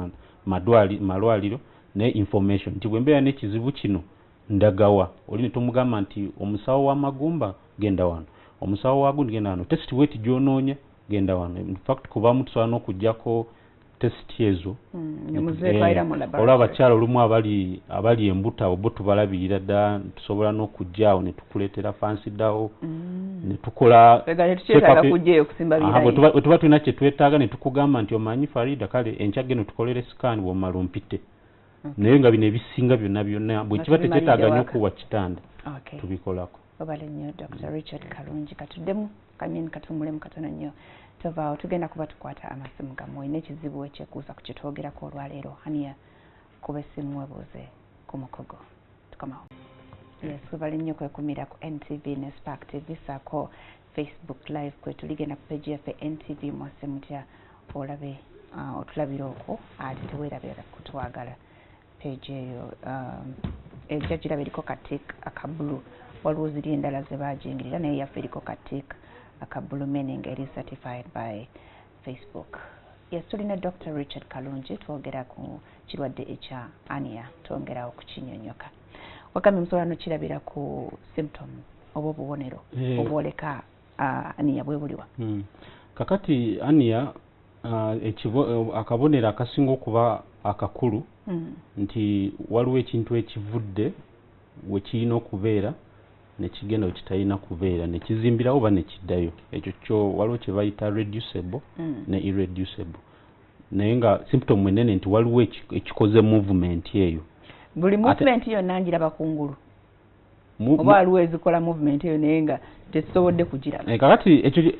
malwaliro naye information nti bwe mbeera n'ekizibu kino ndagawa oli ne tumugamba nti omusawo w'amagumba genda wano omusawo wagundi genda wano test weti gy'onoonya genda wano in fact kubamu tusobola n'okuggyako test ezo olwa abakyala olumu abali embuta bo tubalabirira ddala tusobola n'okuggyaawo ne tukuleetera fansi ddawo ne tukola bwe tuba tulina kye twetaaga ne tukugamba nti omanyi Farida kale enkya geno tukolere sikaani bw'omala ompite naye nga bino ebisinga byonna bwe kiba tekyetaaga nnyo okuwa kitanda tubikolako obale nnyo Dr. Richard Kalungi katuddemu kamyeni katumulemu katono nnyo tovaawo tugenda kuba tukwata amasimu gammwe n'ekizibu ekyekuusa ku kyetwogerako olwaleero haniya kuba essimu webuuze ku mukogo tukomawo yes webale nnyo kwekumira ku NTV ne Spark TV saako Facebook live kwe tuligenda ku page yaffe NTV mwase mutya olabe otulabira okwo ate teweerabira kutwagala page eyo ejja giraba eriko katik akabulu waliwo ziri endala ze baajingirira naye yaffe eriko katik akabulu meaning eri certified by Facebook. Yes, tulina Dr. Richard Kalungi twogera ku kirwadde ekya ania twongerawo ku kinyonyoka wagambe musobola kirabira ku symptoms oba obubonero obwoleka ania bwe buliwa kakati ania akabonero akasinga okuba akakulu nti waliwo ekintu ekivudde wekirina okubeera nekigenda wekitalina kubeera nekizimbirawo oba nekiddayo ekyo kyo waliwo kye bayita reducible ne irreducible naye nga symptom enene nti waliwo ekikoze movement eyo buli movement yonna ngiraba kungulu oba waliwo ezikola movement eyo naye nga tezisobodde kugiraba kakati ekyo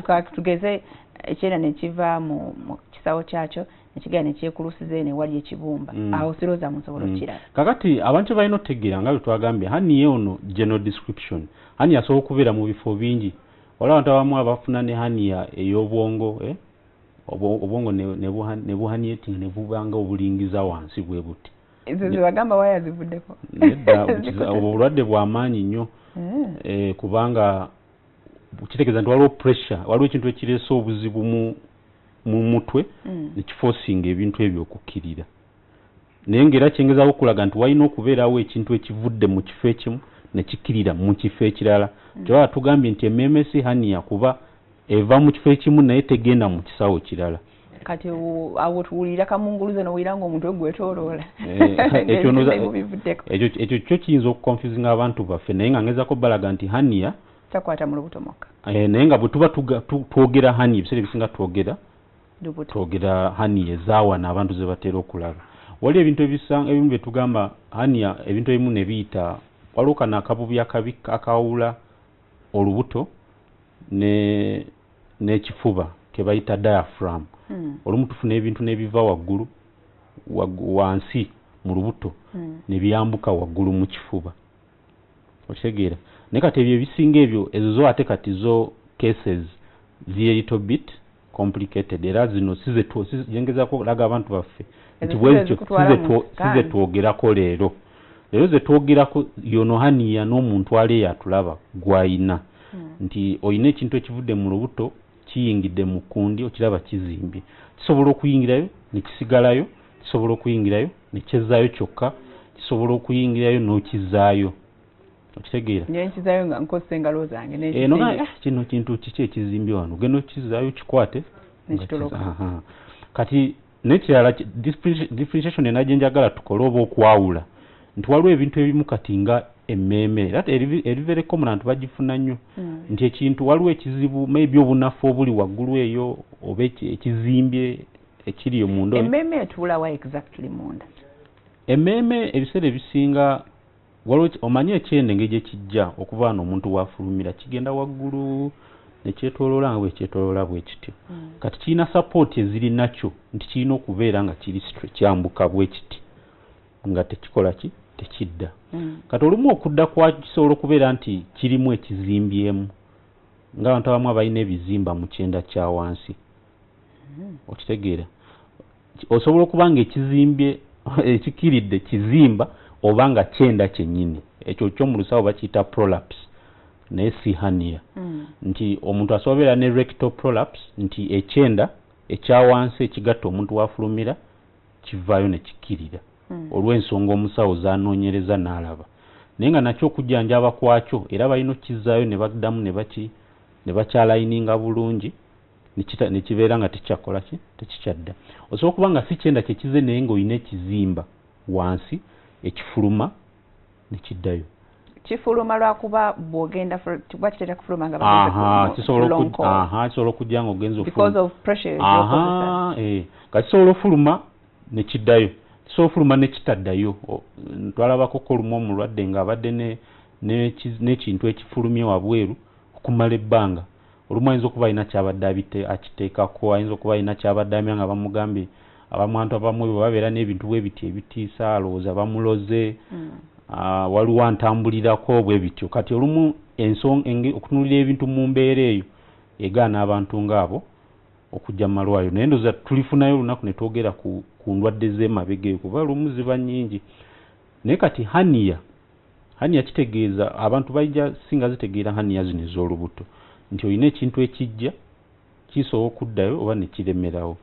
katugeze ekyera nekiva mu kisawo kyakyo nekigenda nekyekulusiza newali ekibumba awo sirowooza musobola okukiraba kakati abantu balina otegeera nga bwe twagambye hani ono general description hani asobola okubeera mu bifo bingi waliwo abantu abamu abafuna ne hania ey'obwongo obwongo ne buhaniating ne bubanga obulingiza wansi bwe buti ezo zebagamba waya zivuddeko nedda obulwadde bw'amaanyi nnyo kubanga kitegeeza nti waliwo pressure waliwo ekintu ekireese obuzibu mu mutwe nekiforcinga ebintu ebyo okukkirira naye ng'era kyengezako okulaga nti walina okubeerawo ekintu ekivudde mu kifo ekimu nekikkirira mu kifo ekirala kyolaba tugambye nti MMS hania kuba eva mu kifo ekimu naye tegenda mu kisawo kirala kati awo tuwulira kamunguluze nowulira ng'omuntu ogwetoloola ekyo kyo kiyinza okuconfusinga abantu baffe naye nga ngezako balaga nti hania takwata mu lubuto mokka naye nga bwe tuba twogera hania ebiseera ebisinga twogera twogera hania ezaawana abantu ze batera okulaba. Wali ebintu ebimu bye tugamba hania ebintu ebimu ne biyita waliwo kano akabubi akabi akawula olubuto n'ekifuba ke bayita diaphragm. Olumu tufuna ebintu n'ebiva waggulu wansi mu lubuto ne byambuka waggulu mu kifuba. Okitegeera? Naye kati ebyo ebisinga ebyo ezo zo ate kati zo cases zi a little bit complicated era zino sizengezaako laga abantu baffe nti bwezityo size twogerako leero ze twogerako yono hania n'omuntu ali yatulaba gwayina nti oyina ekintu ekivudde mu lubuto kiyingidde mu kundi okiraba kizimbye kisobola okuyingirayo ne kisigalayo kisobola okuyingirayo ne kyezzaayo kyokka kisobola okuyingirayo n'okizaayo. Okitegeera? Nyenkizayo nga nkozesa engalo zange kino kintu kiki ekizimbye wano genda okizaayo kikwate nekitoloka. Kati nekirala differentiation enaje njagala tukole oba okwawula nti waliwo ebintu ebimu kati nga emmeeme era very common abantu bagifuna nnyo nti ekintu waliwo ekizibu maybe obunafu obuli waggulu eyo oba ekizimbye ekiri omunda. Emmeeme etuula wa exactly munda? Emmeeme ebiseera ebisinga waliwo omanye ekyende ng'egye kijja okuva wano omuntu wafulumira kigenda waggulu ne kyetooloola nga bwe kyetooloola bwe kityo. Kati kirina support eziri nakyo nti kirina okubeera nga kiri kyambuka bwe kiti nga tekikola ki tekidda. Kati olumu okudda kwakyo kisobola okubeera nti kirimu ekizimbyemu ng'abantu abamu abalina ebizimba mu kyenda kya wansi. Okitegeera? Osobola okuba nga ekizimbye ekikiridde kizimba oba nga kyenda kyennyini ekyo kyo mu lusawo bakiyita prolapse naye si hania. Nti omuntu asobola ne rectal prolapse nti ekyenda ekyawansi ekigatta omuntu wafulumira kivaayo ne kikirira olw'ensonga omusawo zanoonyereza n'alaba naye nga nakyo okujjanjaba kwakyo era balina okizaayo ne baddamu ne bakyalayininga bulungi ne kibeera nga tekyakola ki tekikyadda. Osobola okuba nga si kyenda kyekize naye ng'olina ekizimba wansi ekifuluma ne kiddayo. Kifuluma lwakuba bw'ogenda bakitera kufuluma nga bageze kisobola okujja ng'ogenza because of pressure nga kisobola ofuluma ne kiddayo kisobola ofuluma ne kitaddayo. Twalabako olumu omulwadde ng'abadde n'ekintu ekifulumye wabweru okumala ebbanga olumu ayinza okuba alina kyabadde akiteekako ayinza okuba alina kyabadde amya nga bamugambye abantu abamu bwe babeera n'ebintu bwe biti ebitiisa alowooza bamuloze waliwo antambulirako bwe bityo. Kati olumu okutunulira ebintu mu mbeera eyo egaana abantu ng'abo okujja mu malwaliro naye ndowooza tulifunayo olunaku ne twogera ku ndwadde z'emabega eyo kuba lumu ziba nnyingi. Naye kati hania kitegeeza abantu bajja singa zitegeera hania zino ez'olubuto nti olina ekintu ekijja kisobola okuddayo oba ne kiremerawo.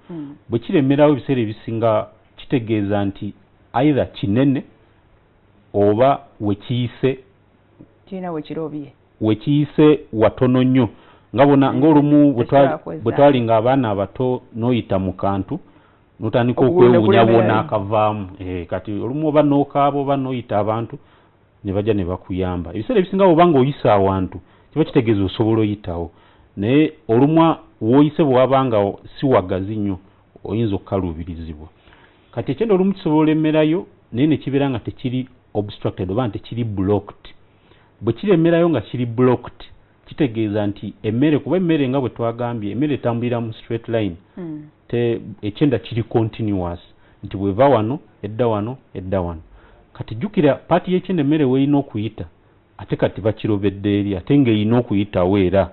Bwe kiremerawo ebiseera ebisinga kitegeeza nti either kinene oba wekiyise watono nnyo ng'olumu bwe twali ng'abaana abato n'oyita mu kantu n'otandika okwewunyawo n'akavaamu. Kati olumu oba n'okaaba oba n'oyita abantu ne bajja ne bakuyamba. Ebiseera ebisinga oba ng'oyisa awantu kiba kitegeeza osobola oyitawo naye olumu w'oyise bwe waba nga si wagazi nnyo oyinza okukaluubirizibwa. Kati ekyenda olumu kisobola olemerayo naye ne kibeera nga tekiri obstructed oba tekiri blocked. Bwe kiremerayo nga kiri blocked kitegeeza nti emmere kuba emmere nga bwe twagambye emmere etambulira mu straight line ekyenda kiri continuous nti bweva wano edda wano edda wano. Kati jjukira paati y'ekyenda emmere weeyina okuyita ate kati bakirobedde eri ate ng'eyina okuyitawo era.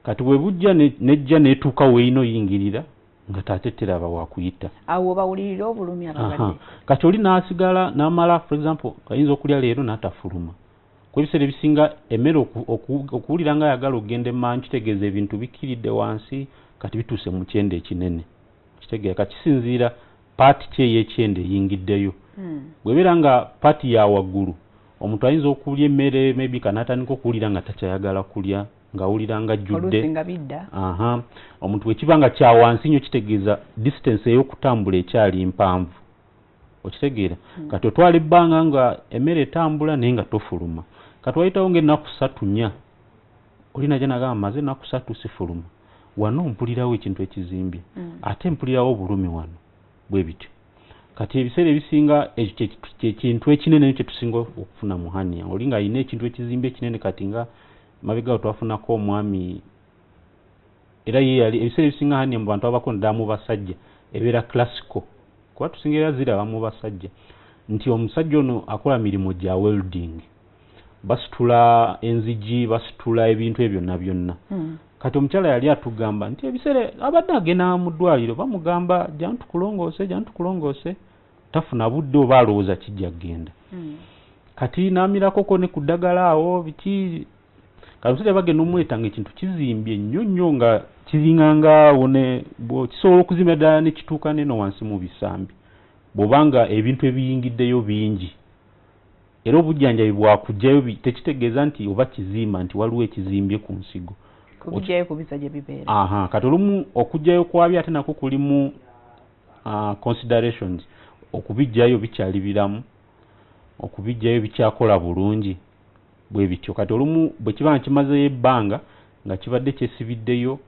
Kati bwe bujja nejja n'etuuka weeyina oyingirira nga tate teraba wakuyita awo bawulirira obulumi abagadde. Kati oli n'asigala n'amala for example ayinza okulya leero n'atafuluma. Ku ebiseera ebisinga emmere okuwulira nga ayagala okugenda emmanju kitegeeza ebintu bikiridde wansi kati bituuse mu kyenda ekinene. Kitegeeza kati kisinziira paati ki ey'ekyenda eyingiddeyo. Bw'ebeera nga paati ya waggulu omuntu ayinza okulya emmere maybe kanaatandika okuwulira nga takyayagala kulya ng'awulira nga ajjudde. Omuntu bwe kiba nga kya wansi nnyo kitegeeza distance ey'okutambula ekyali mpanvu. Okitegeera? Kati otwala ebbanga nga emmere etambula naye nga tofuluma. Kati wayitawo ng'ennaku 3-4 oli najja nagamba maze ennaku 3 sifuluma. wano mpulirawo ekintu ekizimbye ate mpulirawo obulumi wano bwe bityo kati ebiseera ebisinga ekintu ekinene kye tusinga okufuna mu hania oli nga alina ekintu ekizimbye ekinene kati nga mabega twafunako omwami era ye yali ebiseera ebisinga hania mu bantu abakonda mu basajja ebeera classical kuba tusingira ziraba mu basajja nti omusajja ono akola mirimu gya welding basitula enzigi basitula ebintu ebyo na byonna kati omukyala yali atugamba nti ebiseera abadde agenda mu ddwaliro bamugamba jantukulongoose tafuna budde oba alowooza kijja kgenda kati n'amirakoko ne ku ddagala awo biki kati omusajja bagenda omwetanga ekintu kizimbye nnyo nga kiringanga wone kisobola okuzimba ddala ne kituuka neno wansi mu bisambi bw'obanga ebintu ebiyingiddeyo bingi era obujjanjabi bwakujjayo tekitegeeza nti oba kizimba nti waliwo ekizimbye ku nsigo kubijjayo kubisa gye bibeera kati olumu okujjayo kwabyo ate nako kulimu considerations okubijjayo bikyali biramu okubijjayo bikyakola bulungi bwe bityo kati olumu bwe kiba nga kimazeyo ebbanga nga kibadde kyesibiddeyo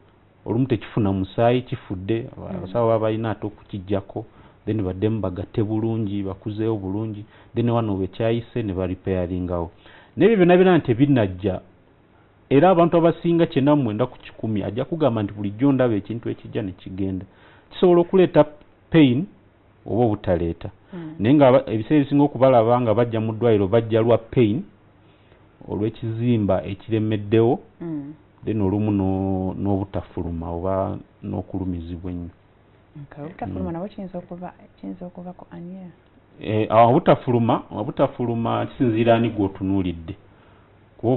olumu tekifuna musaayi kifudde abasawo baba balina ate okukijjako then baddemu bagatte bulungi bakuzeewo bulungi then wano bekyayise ne baripairingawo n'ebyo byonna byonna nti binajja era abantu abasinga 99 ku 100 ajja kugamba nti bulijjo ndaba ekintu ekijja ne kigenda kisobola okuleeta pain oba obutaleeta naye nga ebiseera ebisinga okubalaba nga bajja mu ddwaliro bajja lwa pain olw'ekizimba ekiremeddewo then olumu n'obutafuluma oba n'okulumizibwa ennyo obutafuluma nabwo kiyinza okuva ku ania obutafuluma kisinziira ani gw'otunuulidde kuba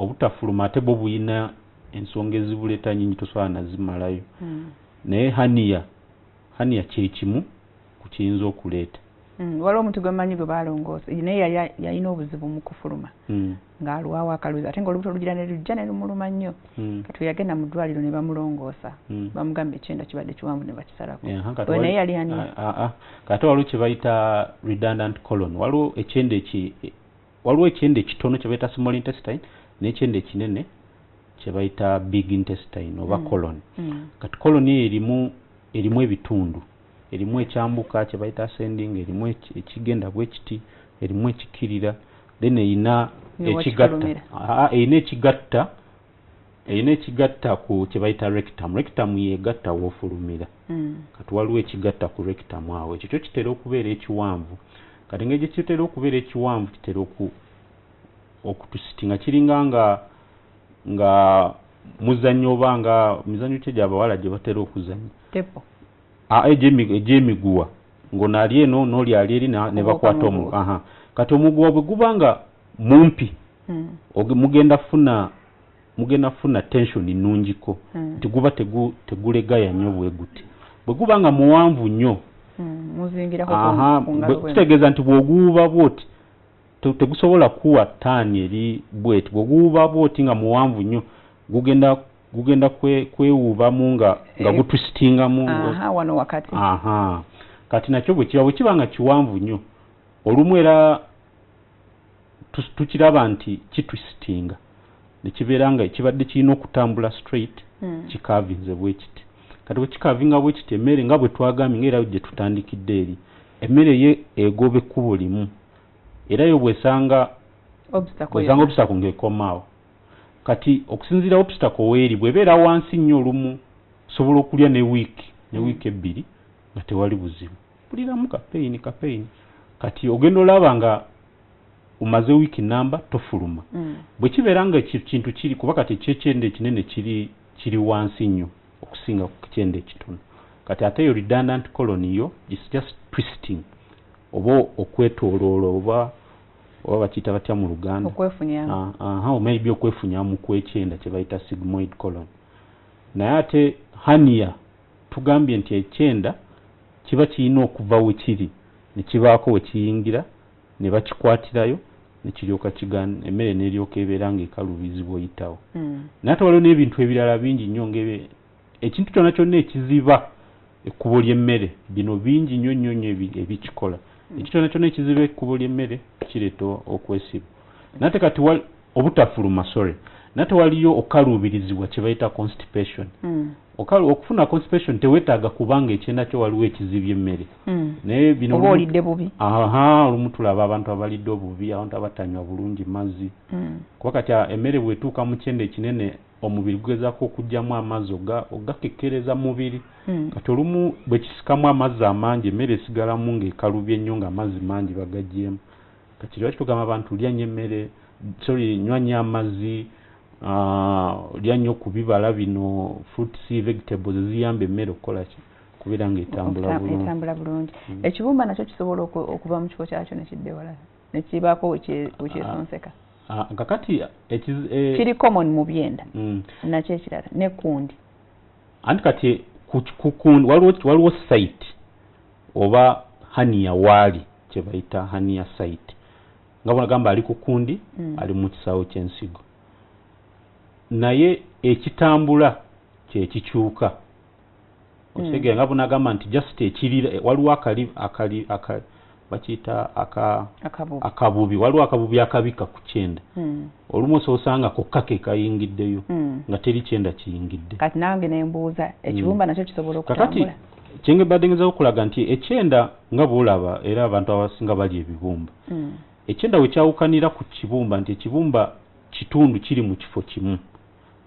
obutafuluma ate bwo buyina ensonga ezibuleeta nnyingi tosobola nazimalayo naye hania kyekimu ku kiyinza okuleeta waliwo omuntu gwe mmanyi gwe balongoose naye yalina obuzibu mu kufuluma ng'alwawo akaluzi ate ng'olubuto olugira ne lujja ne lumuluma nnyo kati yagenda mu ddwaliro ne bamulongoosa bamugamba ekyenda kibadde kiwanvu ne bakisalako naye yali ania kati waliwo kye bayita redundant colon waliwo ekyenda ekitono kye bayita small intestine n'ekyenda ekinene kye bayita big intestine oba colon kati colon eyo erimu ebitundu erimu ekyambuka kye bayita ascending erimu ekigenda bwe kiti erimu ekikirira then eyina ekigatta ku kye bayita rectum yegatta w'ofulumira kati waliwo ekigatta ku rectum awo ekyo kyo kitera okubeera ekiwanvu kati engeri gye kitera okubeera ekiwanvu kitera okutusitinga kiringa nga muzannyo oba nga mizannyo kye gy'abawala gye batera okuzannya egy'emiguwa ng'onaali eno n'oli ali eri ne bakwata omuguwa kati omuguwa bwe guba nga mumpi mugenda funa tension nnungiko nti guba tegulegaya nnyo bwe guti bwe guba nga muwanvu nnyo kitegeeza nti bw'oguwuba bwoti tegusobola kuwa taani eri bweti bw'oguwuba bwoti nga muwanvu nnyo gugenda kwewuubamu nga gutwisitingamu wano wakati kati nakyo bwe kiba nga kiwanvu nnyo olumu era tukiraba nti kitwisitinga nekibeera nga ekibadde kirina okutambula straight kikavinze bwe kiti kati bwe kikavinga bwe kiti emmere nga bwe twagambye ngaera gye tutandikidde eri emmere ye egoba ekkubo limu era yo bwesanga obstacle ng'ekomaawo kati okusinziira obstacle weeri bw'ebeera wansi nnyo olumu sobola okulya ne wiiki ebbiri nga tewali buzibu buliramu kapeyini kati ogenda olaba nga umaze wiiki namba tofuluma bwe kibeera nga kintu kiri kuba kati ekyekyenda ekinene kiri wansi nnyo okusinga ku kyenda ekitono kati ate yo redundant colon yo is just twisting oba okwetooloola oba bakiyita batya mu Luganda maybe okwefunyamu kw'ekyenda kye bayita sigmoid colon naye ate hania tugambye nti ekyenda kiba kirina okuva we kiri ne kibaako we kiyingira ne bakikwatirayo ne kiryoka kigana emmere n'eryoka ebeera ng'ekalubizibwa oyitawo naye ate waliwo n'ebintu ebirala bingi nnyo ekintu kyonna kyonna ekiziba ekkubo ly'emmere bino bingi nnyo ebikikola ekintu kyonna kyonna ekiziba ekkubo ly'emmere kireeta okwesiba naye ate kati obutafuluma nate waliyo okaluubirizibwa kye bayita constipation okufuna constipation teweetaaga kubanga ekyenda kyo waliwo ekizibya emmere naye bino oba olidde bubi olumu tulaba abantu abalidde obubi abantu abatanywa bulungi mazzi kuba kati emmere bwetuuka mu kyenda ekinene omubiri gugezaako okugyamu amazzi ogakekkereza mubiri kati olumu bwe kisikamu amazzi amangi emmere esigalamu ng'ekalubye ennyo ng'amazzi mangi bagaggyemu kati lwaki tugamba abantu lya nnyo emmere nywa nnyo amazzi lya nnyo ku bibala bino fruits vegetables ziyamba emmere okukola ki kubeera ng'etambula bulungi ekibumba nakyo kisobola okuva mu kifo kyakyo nekidde wala nekibaako wekyesonseka kakati kiri common mu byenda nakyo ekirala nekundi anti kati waliwo site oba hania waali kye bayita hania site nga bonagamba ali ku kundi ali mu kisaawe ky'ensigo naye ekitambula kyekikyuka osegera nga bonagamba nti just ekirira waliwo bakiyita akabubi waliwo akabubi akabika ku kyenda olumu osanga kokka ke kayingiddeyo nga teri kyenda kiyingidde kati nange nembuuza ekibumba nakyo kisobola okutambula kakati kyenge badde ngeza okulaga nti ekyenda nga bwolaba era abantu abasinga bali ebibumba ekyenda we kyawukanira ku kibumba nti ekibumba kitundu kiri mu kifo kimu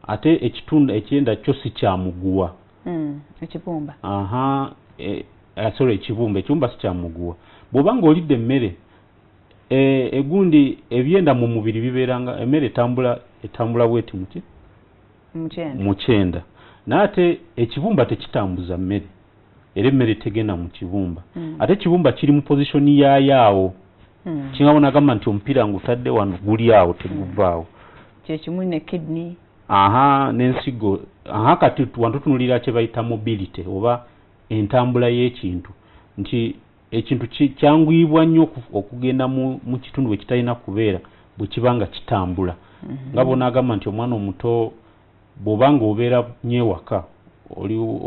ate ekitundu ekyenda kyo si kyamuguwa ekibumba ekibumba si kyamuguwa bw'oba ng'olidde emmere egundi ebyenda mu mubiri bibeeranga emmere etambula bweti mu kyenda naye ate ekibumba tekitambuza mmere era emmere tegenda mu kibumba ate ekibumba kiri mu pozisioni yaayaawo kingabonagamba nti omupiira ngutadde wano guli awo teguvaawo kyekimu ne kidney n'ensigo kati wantutunulira kye bayita mobility oba entambula y'ekintu nti ekintu kyanguyibwa nnyo okugenda mu kitundu bwe kitalina kubeera bwe kiba nga kitambula nga bonaagamba nti omwana omuto bw'oba nga obeera nyewaka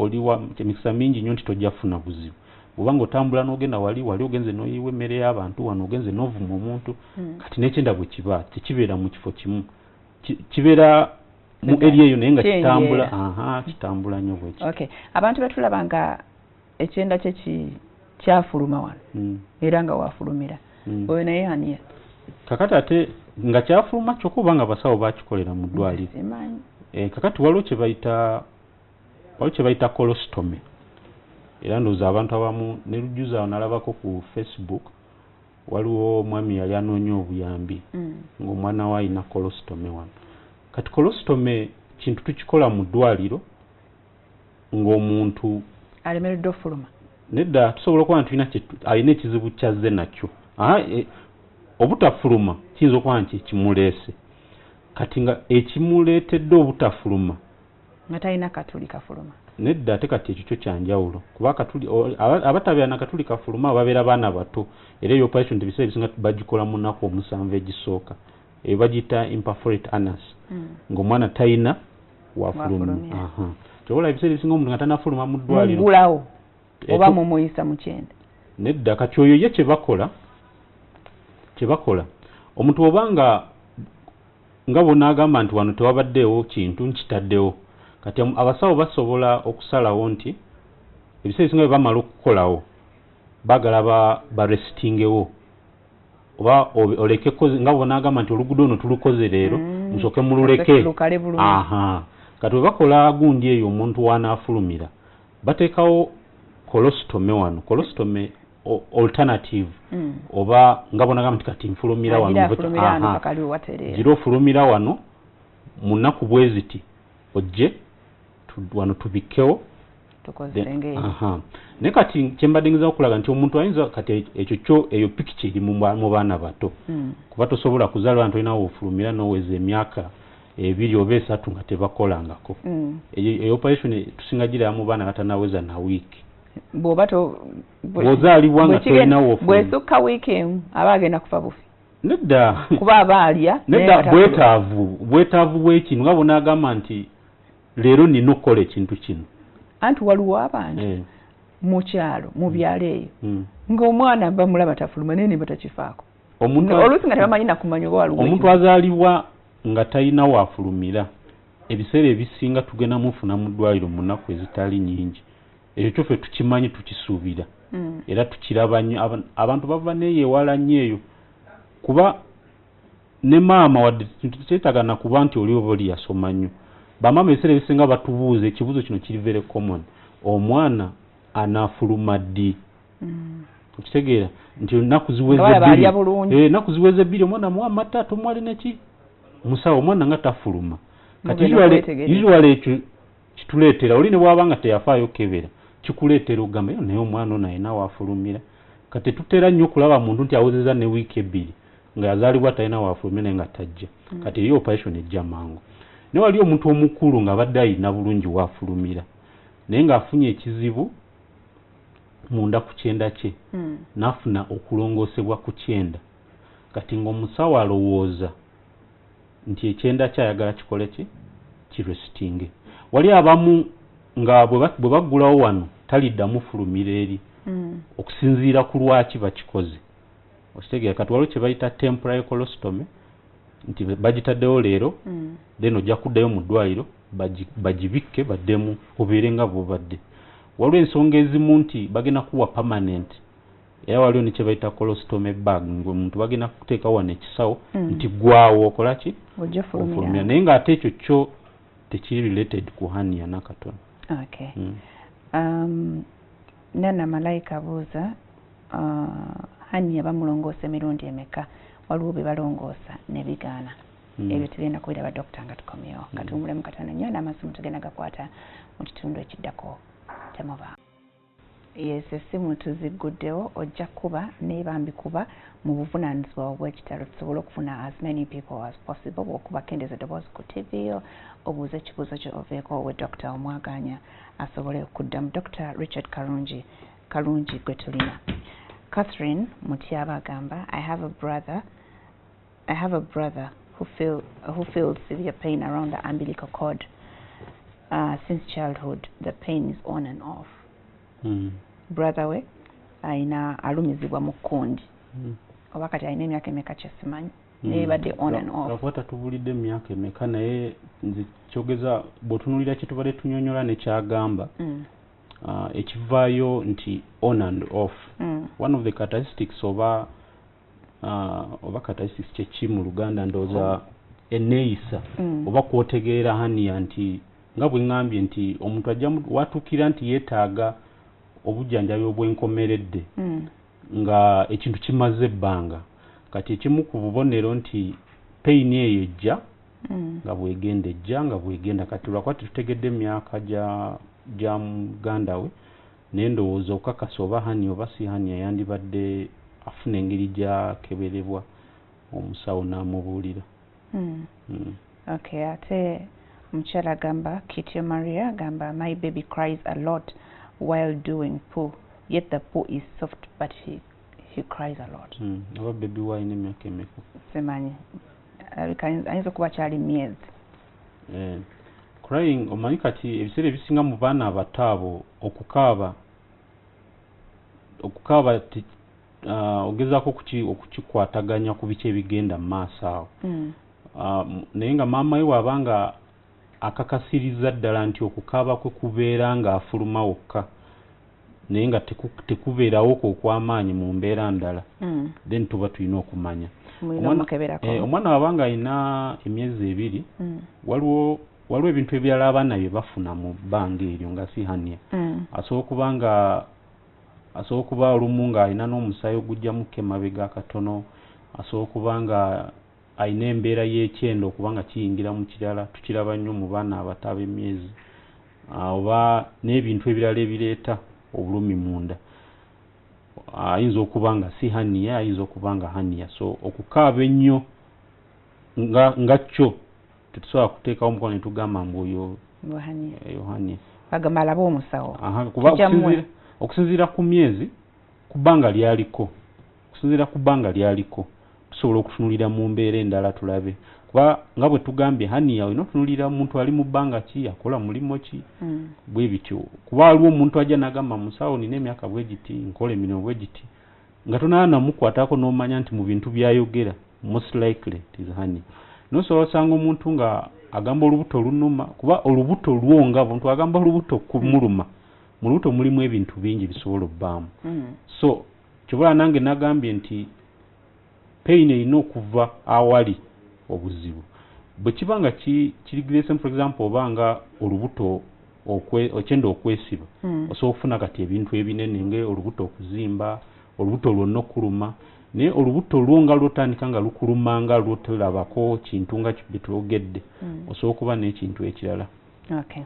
oliwa emikisa mingi nnyo nti tojja kufuna buzibu bw'oba nga otambula n'ogenda wali ogenze n'oyiwa emmere y'abantu wano ogenze n'ovuma omuntu kati n'ekyenda bwe kiba tekibeera mu kifo kimu kibeera mu eri eyo naye nga kitambula nnyo bweki abantu betulaba nga ekyenda kyafuluma wano era nga wafulumira oyo naye aniya kakati ate nga kyafuluma kyokka oba nga abasawo bakikolera mu ddwaliro kakati waliwo kye bayita colostomy era ndowooza abantu abamu ne lujjuza awo nalabako ku Facebook waliwo omwami yali anoonya obuyambi ng'omwana we alina colostomy wano kati colostomy kintu tukikola mu ddwaliro ng'omuntu alemereddde ofuluma nedda tusobola okuba nti alina ekizibu kyazze nakyo obutafuluma kiyinza okuba nti kimuleese kati nga ekimuleetedde obutafuluma nga talina katuli kafuluma nedda ate kati ekyo kyo kyanjawulo kuba abatabeera na katuli kafuluma babeera baana bato era eyo operation ebiseera ebisinga bagikola mu nnaku 7 egisooka eyo bagiyita imperforate anus ng'omwana talina wafuluma kyobola ebiseera ebisinga omuntu nga tanafuluma mu ddwaliro mugulawo oba mumuyisa mu kyenda nedda kati oyo ye kye bakola omuntu oba nga bonaagamba nti wano tewabaddeewo kintu nkitaddewo kati abasawo basobola okusalawo nti ebiseera ebisinga bwe bamala okukolawo baagala barestingewo oba olekeko nga bonaagamba nti oluguudo ono tulukoze leero musooke mululeke kati bwe bakola gundi eyo omuntu wanaafulumira bateekawo colostomy wano colostomy alternative oba nga bonaagamba nti kati nfulumira wano gira ofulumira wano mu nnaku bwe ziti ojje wano tubikewo naye kati kyembadde ngeza okulaga nti omuntu ayinza kati ekyo eyo pikica eri mu baana bato kuba tosobola kuzaala abantu olinawo ofulumira n'oweza emyaka 2 oba 3 nga tebakolangako eyo operation tusinga giraba mu baana batanaweza na wiiki bw'ozaalibwa nga tolinawo ofulumira bwesukka wiiki emu aba agenda kufa bufi nedda kuba aba alya nedda bwetaavu bw'ekintu nga bonaagamba nti leero nina okukola ekintu kino anti waliwo abantu mu kyalo mu byalo eyo ng'omwana bamulaba tafuluma naye ne batakifaako oluusi nga tebamanyi nakumanya oba waliwo omuntu azaalibwa nga talina waafulumira ebiseera ebisinga tugenda mufuna mu ddwaliro mu nnaku ezitali nyingi ekyo kyofe tukimanyi tukisuubira era tukiraba nnyo abantu bava neyeewala nnyo eyo kuba ne maama wadde kyetagana kuba nti oli oba oli yasoma nnyo bamaama ebiseera ebisinga batubuuza ekibuuzo kino kiri very common omwana anaafuluma ddi okitegeera nti ennaku ziweze bbiri omwana muwa amata tomwali neki musawo omwana nga tafuluma kati usually ekyo kituleetera oli ne bwaba nga teyafaayo kebera kikuleetera ogamba yo naye omwana ono ayina waafulumira kati tutera nnyo okulaba muntu nti awezeza ne wiiki ebbiri nga yazaalibwa talina waafulumira naye nga tajja kati eri operation ejja mangu naye wali omuntu omukulu nga badde ayina bulungi waafulumira naye ng'afunye ekizibu munda ku kyenda kye n'afuna okulongoosebwa ku kyenda kati ng'omusawo alowooza nti ekyenda kyayagala kikole ki kirestinge wali abamu nga bwe baggulawo wano taliddamu fulumira eri okusinziira ku lwaki bakikoze okitegeera kati waliwo kye bayita temporary colostomy nti bagitaddewo leero then ojja kuddayo mu ddwaliro bagibikke baddemu obeere nga bw'obadde waliwo ensonga ezimu nti bagenda kuwa permanent era waliwo ne kye bayita colostomy bag ng'omuntu bagenda kuteekawo wano ekisawo nti gwawo okola ki ofulumira naye ng'ate ekyo kyo tekiri related ku hernia nakatono. Okay. Nana Malayika abuuza hernia bamulongoose emirundi emeka waliwo be balongoosa ne bigaana ebyo tugenda kubiraba dokita nga tukomyewo katumbulemu katono nnyo n'amasomo tugenda gakwata mu kitundu ekiddako temuba. Yes, essimu tuziguddewo ojja kuba neebambikuba mu buvunaanyizibwa obw'ekitalo tusobole okufuna as many people as possible bw'okuba kendeza eddoboozi ku TV obuuza ekibuuzo kyo oveeko owe dokita omwaganya asobole okuddamu. Dr. Richard Kalungi gwe tulina. Catherine Mutyaba agamba I have a brother who feels severe pain around the umbilical cord since childhood. The pain is on and off. Brother we aina alumizibwa mu kkundi oba kati alina emyaka emeka kyesimanyi naye badde on and off. Akwata tubulidde emyaka emeka naye nze kyogeza bw'otunuulira kye tubadde tunyonyola ne kyagamba ekivaayo nti on and off. One of the characteristics oba characteristics kyeki mu Luganda ndowooza enneeyisa oba kwotegeera hernia nti nga bwe ŋŋambye nti omuntu ajja watuukira nti yeetaaga obujjanjabi obwenkomeredde nga ekintu kimaze ebbanga kati ekimu ku bubonero nti pain eyo ejja nga bwegenda kati lwakuba tetutegedde emyaka gya muganda we naye ndowooza okukakasa oba hernia oba si hernia yandibadde afuna engeri gyakeberebwa omusawo n'amubuulira. Okay, ate mukyala agamba Kitio Maria agamba my baby cries a lot while doing poo, yet the poo is soft but he cries a lot. Aba baby wine emyaka emeka semanyi ayinza okuba kyali myezi. Crying omanyi kati ebiseera ebisinga mu baana abato abo okukaaba ogezaako okukikwataganya ku biki ebigenda mu maaso awo naye nga maama we waabanga akakasiriza ddala nti okukaaba kwe kubeera ng'afuluma wokka naye nga tekubeerawo okw'amaanyi mu mbeera ndala then tuba tulina okumanya omwana wabanga alina emyezi 2 waliwo ebintu ebirala abaana bye bafuna mu bbanga eryo nga si hernia. asobola okuba olumu ng'alina n'omusaayi ogujja mukke mabega akatono, asobola okuba nga alina embeera y'ekyendo okuba nga kiyingira mu kirala, tukiraba nnyo mu baana abato ab'emyezi oba n'ebintu ebirala ebireeta obulumi munda. Ayinza okuba nga si hernia, ayinza okuba nga hernia. So okukaaba ennyo nga kyo tetusobola kuteekawo omukono ne tugamba mbu oyo hernia. Bagamba alabe omusawo. Okusinziira ku myezi ku bbanga lyaliko tusobola okutunulira mu mbeera endala tulabe kuba nga bwe tugambye hernia olina otunulira omuntu ali mu bbanga ki akola mulimo ki bwe bityo kuba waliwo omuntu ajja n'agamba musawo nina emyaka bwe giti nkola emirimu bwe giti nga tonaba namukwatako n'omanya nti mu bintu byayogera most likely it is hernia. nosobola osanga omuntu nga agamba olubuto lunuma kuba olubuto lwonga omuntu agamba olubuto kumuluma mu lubuto mulimu ebintu bingi bisobola obbaamu so kibula nange nagambye nti pain erina okuva awali obuzibu bwe kiba nga kirigirese for example obanga olubuto okyenda okwesiba osobola okufuna kati ebintu ebinene nga olubuto okuzimba olubuto lwonna okuluma naye olubuto lwo nga lwotandika nga lukuluma nga lwoterabako kintu nga byetwogedde osobola okuba n'ekintu ekirala. Okay.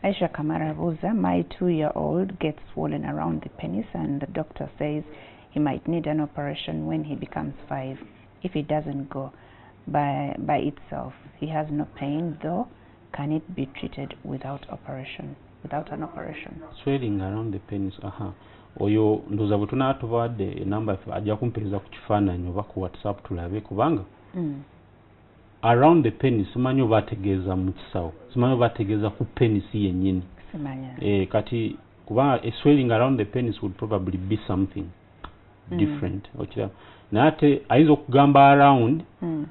Aisha Kamara abuuza, my 2-year-old gets swollen around the penis and the doctor says he might need an operation when he becomes 5 if it doesn't go by itself. He has no pain though. Can it be treated without an operation? Swelling around the penis. Oyo ndoza bwe tunaatubawadde enamba ajja kumpeereza ku kifaananyi oba ku WhatsApp tulabe kubanga around the penis simanyi oba ategeeza mu kisawo simanyi oba ategeeza ku penis yennyini kati kubanga a swelling around the penis would probably be something different okira naye ate ayinza okugamba around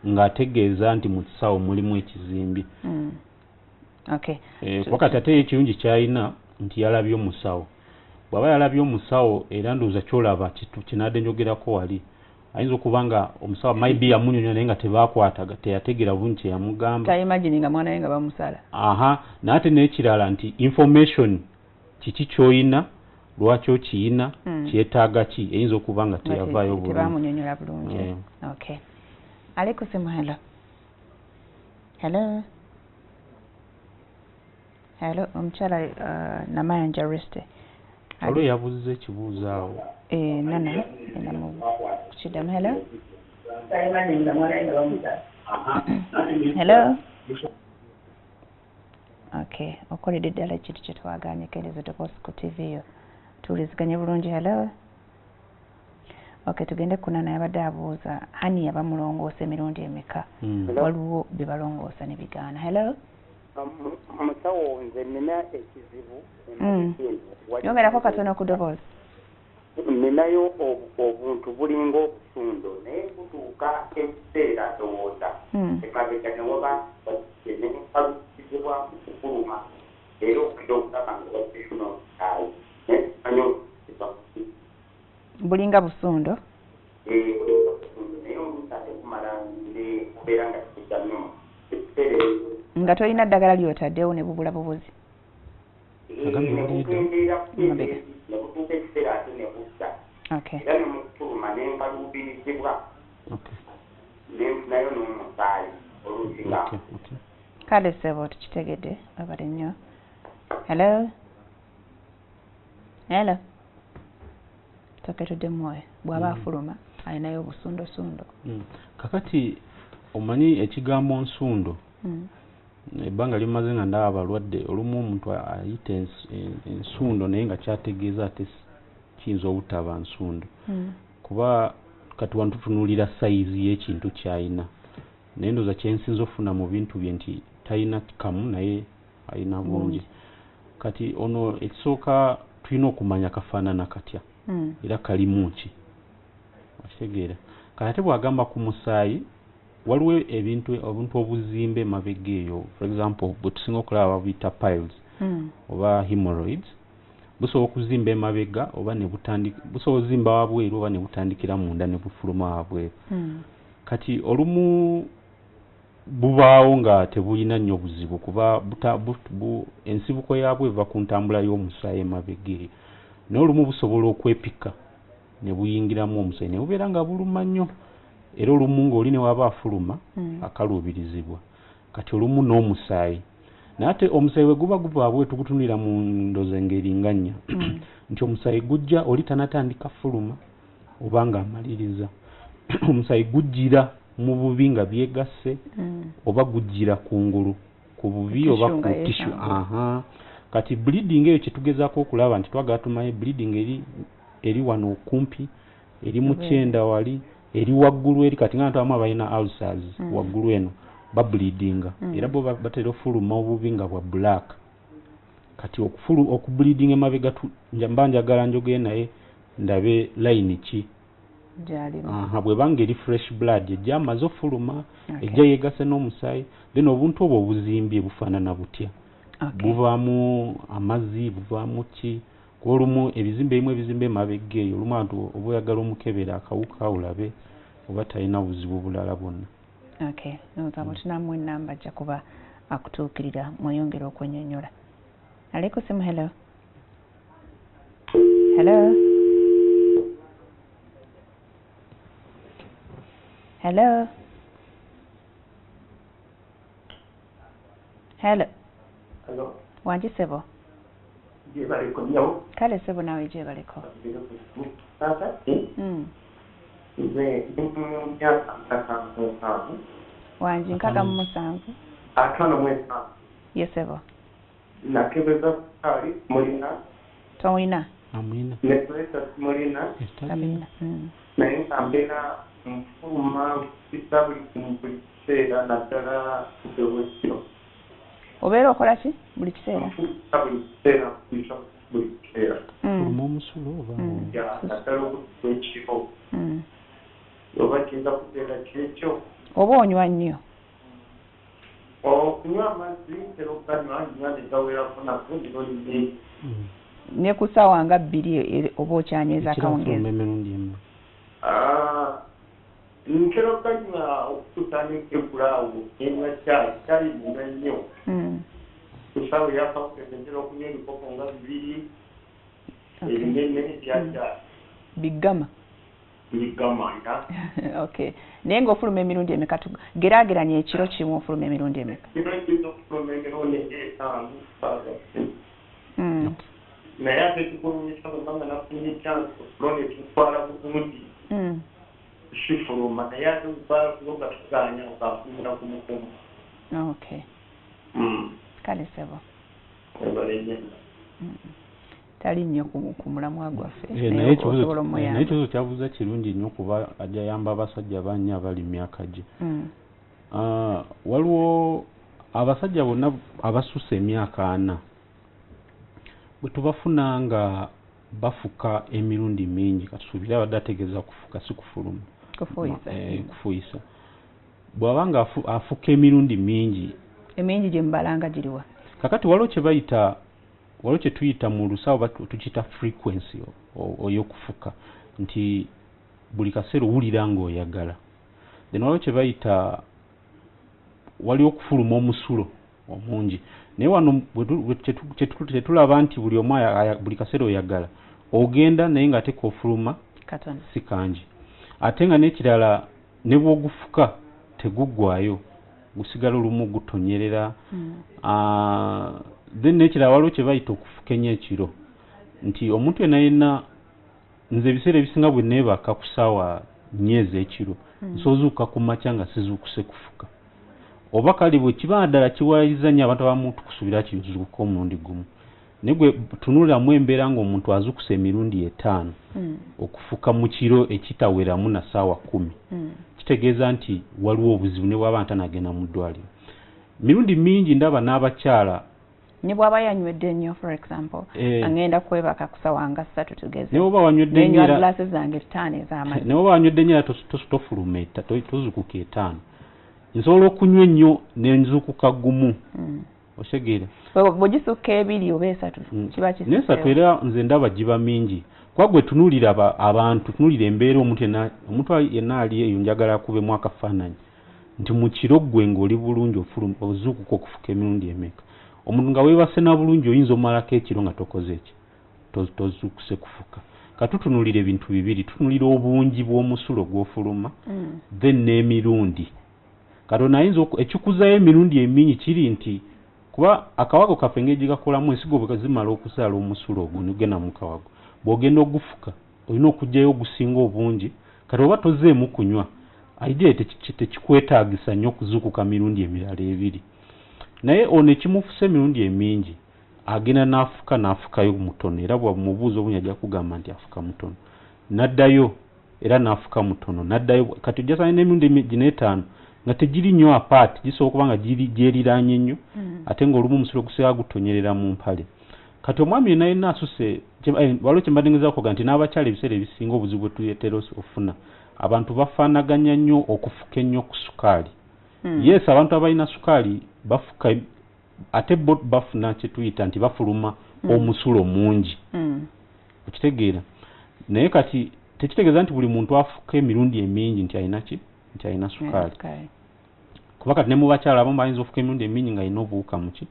ng'ategeeza nti mu kisawo mulimu ekizimbi wakati ate ekirungi kyalina nti yalabye omusawo bw'aba yalabye omusawo era ndowooza kyolaba kinadde njogerako wali ayinza okuba nga omusawo maybe yamunyonya naye nga tebaakwataga teyategeera bulungi kyeyamugamba imagine nga mwana we nga bamusala naye ate n'ekirala nti information kiki ky'oyina lwaki okiyina kyetaaga ki eyinza okuba nga teyavaayo tebamunyonyola bulungi okay aliko simu hello omukyala Namayanja Reste olwo yabuuza ekibuuzo awo nana kukiddamu hello okay okoledde ddala ekintu kye twagaanye kendezo Tobosco TV yo tuwuliziganye bulungi hello okay tugende kunana yabadde abuuza hani yabamulongoosa emirundi emeka waliwo bye balongoosa ne bigaana hello musawo nze nina ekizibu yogerako katono ku ddoboozi ninayo obuntu bulinga obusundo naye butuuka ekiseera ndowooza emabega ne waba nenkalukizibwa kukuluma era okudde okulaba nga baddefuna omusaayi naye bulinga busundo bulinga busundo naye oluusi ate kumala kubeera nga kikiddamu ekiseera nga tolina ddagala ly'otaddewo ne bubula bubuzi nekutuuka ekiseera ate nebutta era nemukutuluma nenkaluubirizibwa nenfunayo n'omusaayi oluusi nga kale ssebo tukitegedde abale nnyo hello toketudde mwoyo bw'aba afuluma alinayo obusundosundo kakati omanyi ekigambo nsundo ebbanga limaze nga ndaba abalwadde olumu omuntu ayita ensundo naye nga kyategeeza ate kiyinza obutaba nsundo kuba kati wano tutunuulira sayizi y'ekintu ky'ayina naye ndowooza kyensinza ofuna mu bintu bye nti talina kamu naye alina bungi kati ono ekisooka tulina okumanya kafaanana katya era kalimu ki okitegeera kati ate bw'agamba ku musaayi waliwo ebintu obuzimbe mabega eyo for example bwe tusinga okulaba babiyita piles oba hemorrhoids busobola okuzimba emabega oba ne butandika busobola ozimba wabweru oba ne butandikira munda ne bufuluma wabweru kati olumu bubaawo nga tebulina nnyo buzibu kuba ensibuko yabwe eva ku ntambula y'omusaayi emabega eyo naye olumu busobola okwepika ne buyingiramu omusaayi ne bubeera nga buluma nnyo era olumu ng'oli ne waba afuluma akaluubirizibwa kati olumu n'omusaayi naye ate omusaayi we guba guvaawo tugutunulira mu ndoza engeri nga nnya nti omusaayi gujja oli tanatandika fuluma oba ng'amaliriza omusaayi gujjira mu bubi nga byegasse oba gujjira kungulu ku bubi oba ku tishu kati bleeding eyo kyetugezaako okulaba nti twagala tumanye bleeding eri wano okumpi eri mu kyenda wali eri waggulu eri kati nga abantu abamu abalina ulcers waggulu eno bableedinga era bo batera ofuluma obubi nga bwa black kati okubleedinga emabega mba njagala njogere naye ndabe line ki bwe banga eri fresh blood ejja amaze ofuluma Okay. ejja yegase n'omusaayi then obuntu obwo obuzimbye bufaanana butya buvaamu amazzi buvaamu ki olumu ebizimbe emabegga eyo olumu abantu oba oyagala omukebera akawuka olabe oba talina buzibu bulala bwonna. Okay, nozabo tunamu enamba ajja kuba akutuukirira mweyongera okwennyonnyola. Aliko simu. Hello. Hello. Hello. Hello. Hello. Wanji sebo. Je baliko nyawo. Kale sebo nawe je baliko. Sasa nze myaka musanvu. Wanji nkaga mu musanvu. Atano mwezi. Yesebo. Nakebeza kali mulina. Towina. Amina. Nekwesa mulina. Amina. Naye ambera mfuma kitabu kumpulisera natara kutewecho. Obeera okola ki buli kiseera? Kutewecho buli kiseera. Omusulo oba Ya natara kutewecho. Oba kinza kuteera kyekyo. Oba onywa nnyo? Okunywa amazzi terokanywa nywande gawerako nako ndoli ne ku ssaawa nga 2 oba okyanyweza akawungeezi? Nkero kanywa okutandika ekulaawo enywa caayi nywa nnyo ku ssaawa eyakawungeezi ntera okunywa ebikopo nga 2 ebinene ebya caayi biggama. Okay. Naye ng'ofuluma emirundi emeka? Geraageranya ekiro kimu ofuluma emirundi emeka? Okufuluma emirundi 5. Naye ate tukulumisa kubanga nafunye chance okulona ekitwala bulungi kifuluma naye ate okuba tuganya okafulumira ku mukumu. Okay. Kale sebo. Tali nnyo ku mulamwa gwaffe. Naye ekibuzo kyabuuza kirungi nnyo kuba ajja yamba abasajja bannya abali myaka gye. Waliwo abasajja bonna abasusse emyaka 4 bwe tubafuna nga bafuka emirundi mingi katusuubire abadde ategeeza kufuka si kufuluma kufuuyisa bw'abanga afuka emirundi mingi emingi gye mubalanga giriwa kakati waliwo kye tuyita mu lusawo tukiyita frequency ey'okufuka nti buli kaseera owulira ng'oyagala then waliwo kye bayita waliwo okufuluma omusulo omungi naye wano tetulaba nti buli omu buli kaseera oyagala ogenda naye ng'ate k'ofuluma si kangi ate nga n'ekirala ne bw'ogufuka teguggwayo gusigala olumu gutonyerera then n'ekirala waliwo kye bayita okufukenya ekiro nti omuntu yenna nze ebiseera ebisinga bwe neebaka ku ssaawa 4 ez'ekiro nsozuuka ku makya nga sizuukuse kufuka oba kale bwe kiba ddala kiwayiza nnyo abantu abamu tukusuubira kizuukuka omulundi gumu naye gwe tunuuliramu embeera ng'omuntu azuukuse emirundi 5 okufuka mu kiro ekitaweramu na ssaawa 10 kitegeeza nti waliwo obuzibu ne bw'aba ntanagenda mu ddwaliro mirundi mingi ndaba n'abakyala ne bw'aba yanywedde nnyo for example agenda kwebaka ku ssaawa nga 3 tugeze ne bw'oba wanywedde nnyo era glasses zange 5 ez'amazzi ne bw'oba wanywedde nnyo tofuluma tozuukuka 5 nsobola okunywa ennyo nenzuukuka gumu otegeera bw'ogisukka 2 oba 3 kiba kisi n'esatu era nze ndaba giba mingi kuba gwe tunuulira abantu tunuulira embeera omuntu yenna ali eyo njagala kubemu akafaananyi nti mu kiro ggwe ng'oli bulungi ozuukuka okufuka emirundi emeka omuntu nga weebase na bulungi oyinza omalako ekiro nga tokoze eki tozuukuse kufuka katutunuulira ebintu bibiri tutunuulira obungi bw'omusulo gw'ofuluma then n'emirundi katonda ayinza ekikuzayo emirundi emingi kiri nti kuba akawago kaffe ngeri gikakolamu ensigo bwe zimala okuzaala omusulo ogwo nogenda mu kawago bw'ogenda ogufuka olina okugyayo ogusinga obungi kati oba tozeemu kunywa idea tekikwetaagisa nnyo okuzuukuka mirundi emirala 2 naye ono ekimufuse emirundi emingi agenda n'afukayo mutono era bwamubuuza obungi ajja kugamba nti afuka mutono n'addayo era n'afuka mutono n'addayo kati ojjasane n'emirundi 5 nga tegiri nnyo apart gisobola okuba nga gyeriraanye nnyo ate ng'olumu omusulo gusiba gutonyerera mu mpale kati omwami naye nasuse waliwo kye mbadingeza ko nti n'abakyala ebiseera ebisinga obuzibu tuyetera ofuna abantu bafaanaganya nnyo okufuka ennyo ku sukaali yes abantu abalina sukaali bafuka ate bo bafuna kye tuyita nti bafuluma omusulo mungi okitegeera naye kati tekitegeeza nti buli muntu afuka emirundi emingi nti alina ki nti alina sukaali kuba kati ne mu bakyala abamu bayinza ofuka emirundi emingi nga alina obuwuka muki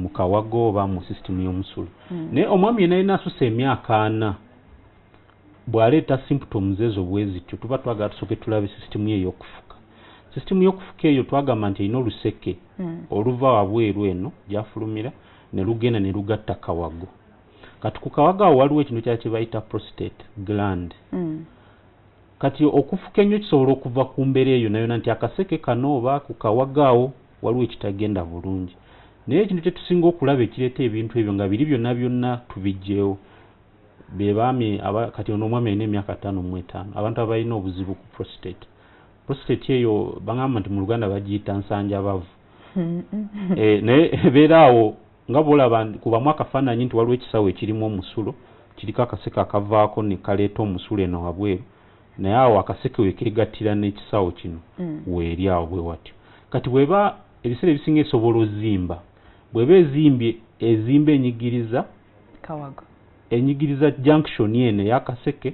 mu kawago oba mu sisitimu y'omusulo naye omwami yena alina asusa emyaka 4 bw'aleeta symptoms ezo bwe zityo tuba twagala tusooke tulabe sisitimu ye ey'okufuka sisitimu y'okufuka eyo twagamba nti erina oluseke oluva wabweru eno gyafulumira ne lugenda ne lugatta kawago kati ku kawago awo waliwo ekintu kya kye bayita prostate gland kati okufuka ennyo kisobola okuva ku mbeera eyo nayona nti akaseke kano oba ku kawago awo waliwo ekitagenda bulungi naye ekintu kye tusinga okulaba ekireeta ebintu ebyo nga biri byonna byonna tubijjeewo be baami kati ono omwami alina emyaka 55 abantu abalina obuzibu ku prostate eyo bagamba nti mu Luganda bagiyita nsanjabavu naye ebeera awo nga bwolaba kubamu akafaananyi nti waliwo ekisawo ekirimu omusulo kiriko akaseke akavaako ne kaleeta omusulo eno wabweru naye awo akaseke wekeegattira n'ekisawo kino weeri awo bwe watyo kati bweba ebiseera ebisinga esobola ozimba bweba ezimba enyigiriza kawago enyigiriza junction eno ey'akaseke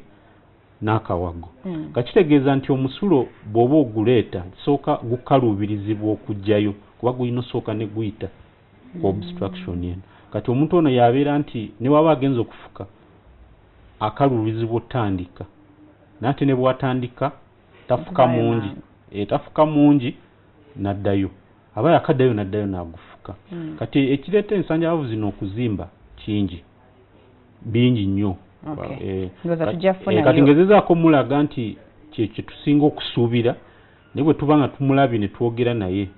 n'akawago kakitegeeza nti omusulo bw'oba oguleeta kisooka gukaluubirizibwa okujjayo kuba gulina osooka ne guyita obstruction eno kati omuntu ono yabeera nti ne waba agenza okufuka akaluubirizibwa otandika nate ne bw'atandika tafuka mungi n'addayo aba yakaddayo n'addayo n'agufuka kati ekireeta ensanjabavu zino okuzimba bingi nnyo kati ngezezaako mulaga nti kyekyo tusinga okusuubira naye bwe tuba nga tumulabye ne twogera naye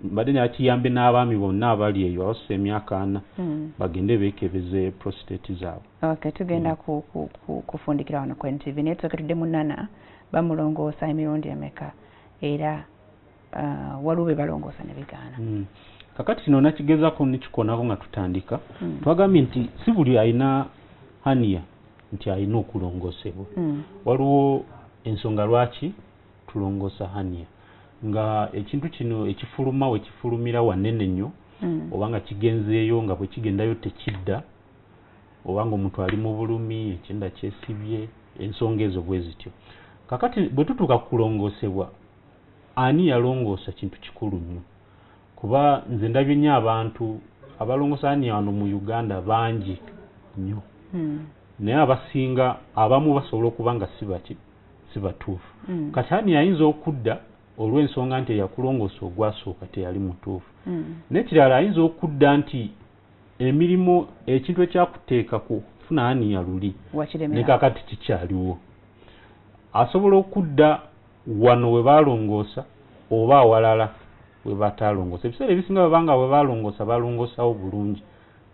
mbadde nakiyambe n'abaami bonna abali eyo abasusa emyaka 4 bagende beekebeze prostate zaabwe tugenda kufundikira wano ku NTV naye tusokedde mu Nana bamulongoosa emirundi emeka era waliwo be balongoosa ne bigaana kakati kino nakigezaako nekikonako nga tutandika twagambye nti si buli alina hania nti alina okulongoosebwa waliwo ensonga lwaki tulongoosa hania nga ekintu kino ekifuluma we kifulumira wanene nnyo oba nga kigenzeeyo nga bwe kigendayo tekidda oba nga omuntu ali mu bulumi ekyenda kyesibye ensonga ezo bwe zityo kakati bwe tutuuka ku kulongoosebwa ani yalongoosa kintu kikulu nnyo kuba nze ndabye nnyo abantu abalongoosa hania wano mu Uganda bangi nnyo naye abasinga abamu basobola okuba nga si batuufu kati hania ayinza okudda olw'ensonga nti eyakulongoosa ogwasooka teyali mutuufu n'ekirala ayinza okudda nti emirimu ekintu ekyakuteeka kufuna hania luli ne kakati kikyaliwo asobola okudda wano we balongoosa oba awalala we batalongoosa ebiseera ebisinga babanga we balongoosawo bulungi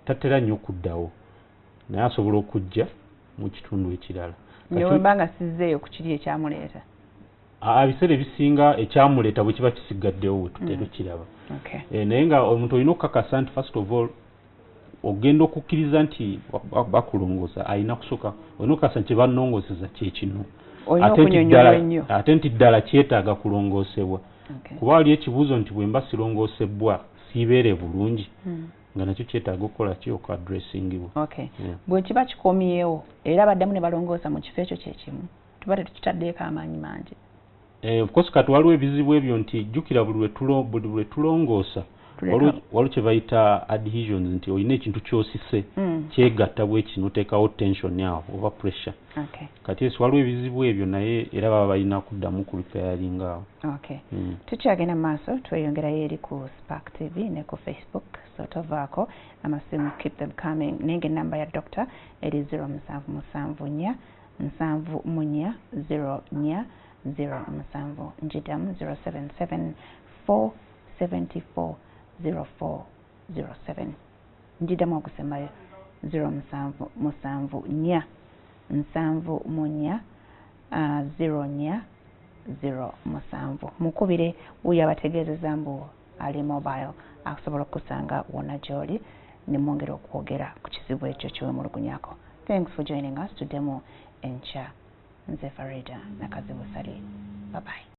tatera nnyo okuddawo naye asobola okujja mu kitundu ekirala newembanga sizzeeyo ku kiri ekyamuleeta ebiseera ebisinga ekyamuleeta bwe kiba kisigaddewo we tutera kiraba naye nga omuntu olina okukakasa nti first of all ogenda okukkiriza nti bakulongoosa alina kusooka olina okukakasa nti banongooseza kyekino ate nti ddala kyetaaga kulongoosebwa kuba wali ekibuuzo nti bwe mba sirongoosebwa siibeere bulungi nga nakyo kyetaaga okukola ki okuadressingibwa bwe kiba kikomyewo era baddamu ne balongoosa mu kifo ekyo kyekimu tuba tetutaddeeko amaanyi mangi of course kati waliwo ebizibu ebyo nti jjukira buli lwe tulongoosa waliwo kye bayita adhesions nti olina ekintu kyosise kyegatta bwe kino oteekawo tension awo oba pressure kati esi waliwo ebizibu ebyo naye era baba balina kuddamu ku repairing awo tukyagenda mu maaso tweyongerayo eri ku Spark TV ne ku Facebook so tovaako amasimu keep them coming naye enamba ya doctor eri 0774 740 070 njidamu 077 474 njidamu okusembayo 0774 740 mukubire wuyo abategeezeza mbu ali mobile akusobola okusanga wonna gy'oli ne mwongera okwogera ku kizibu ekyo kyewemulugunyako. Thanks for joining us. Tuddemu enkya. Nze Farida Nakazibu Sali. Bye bye.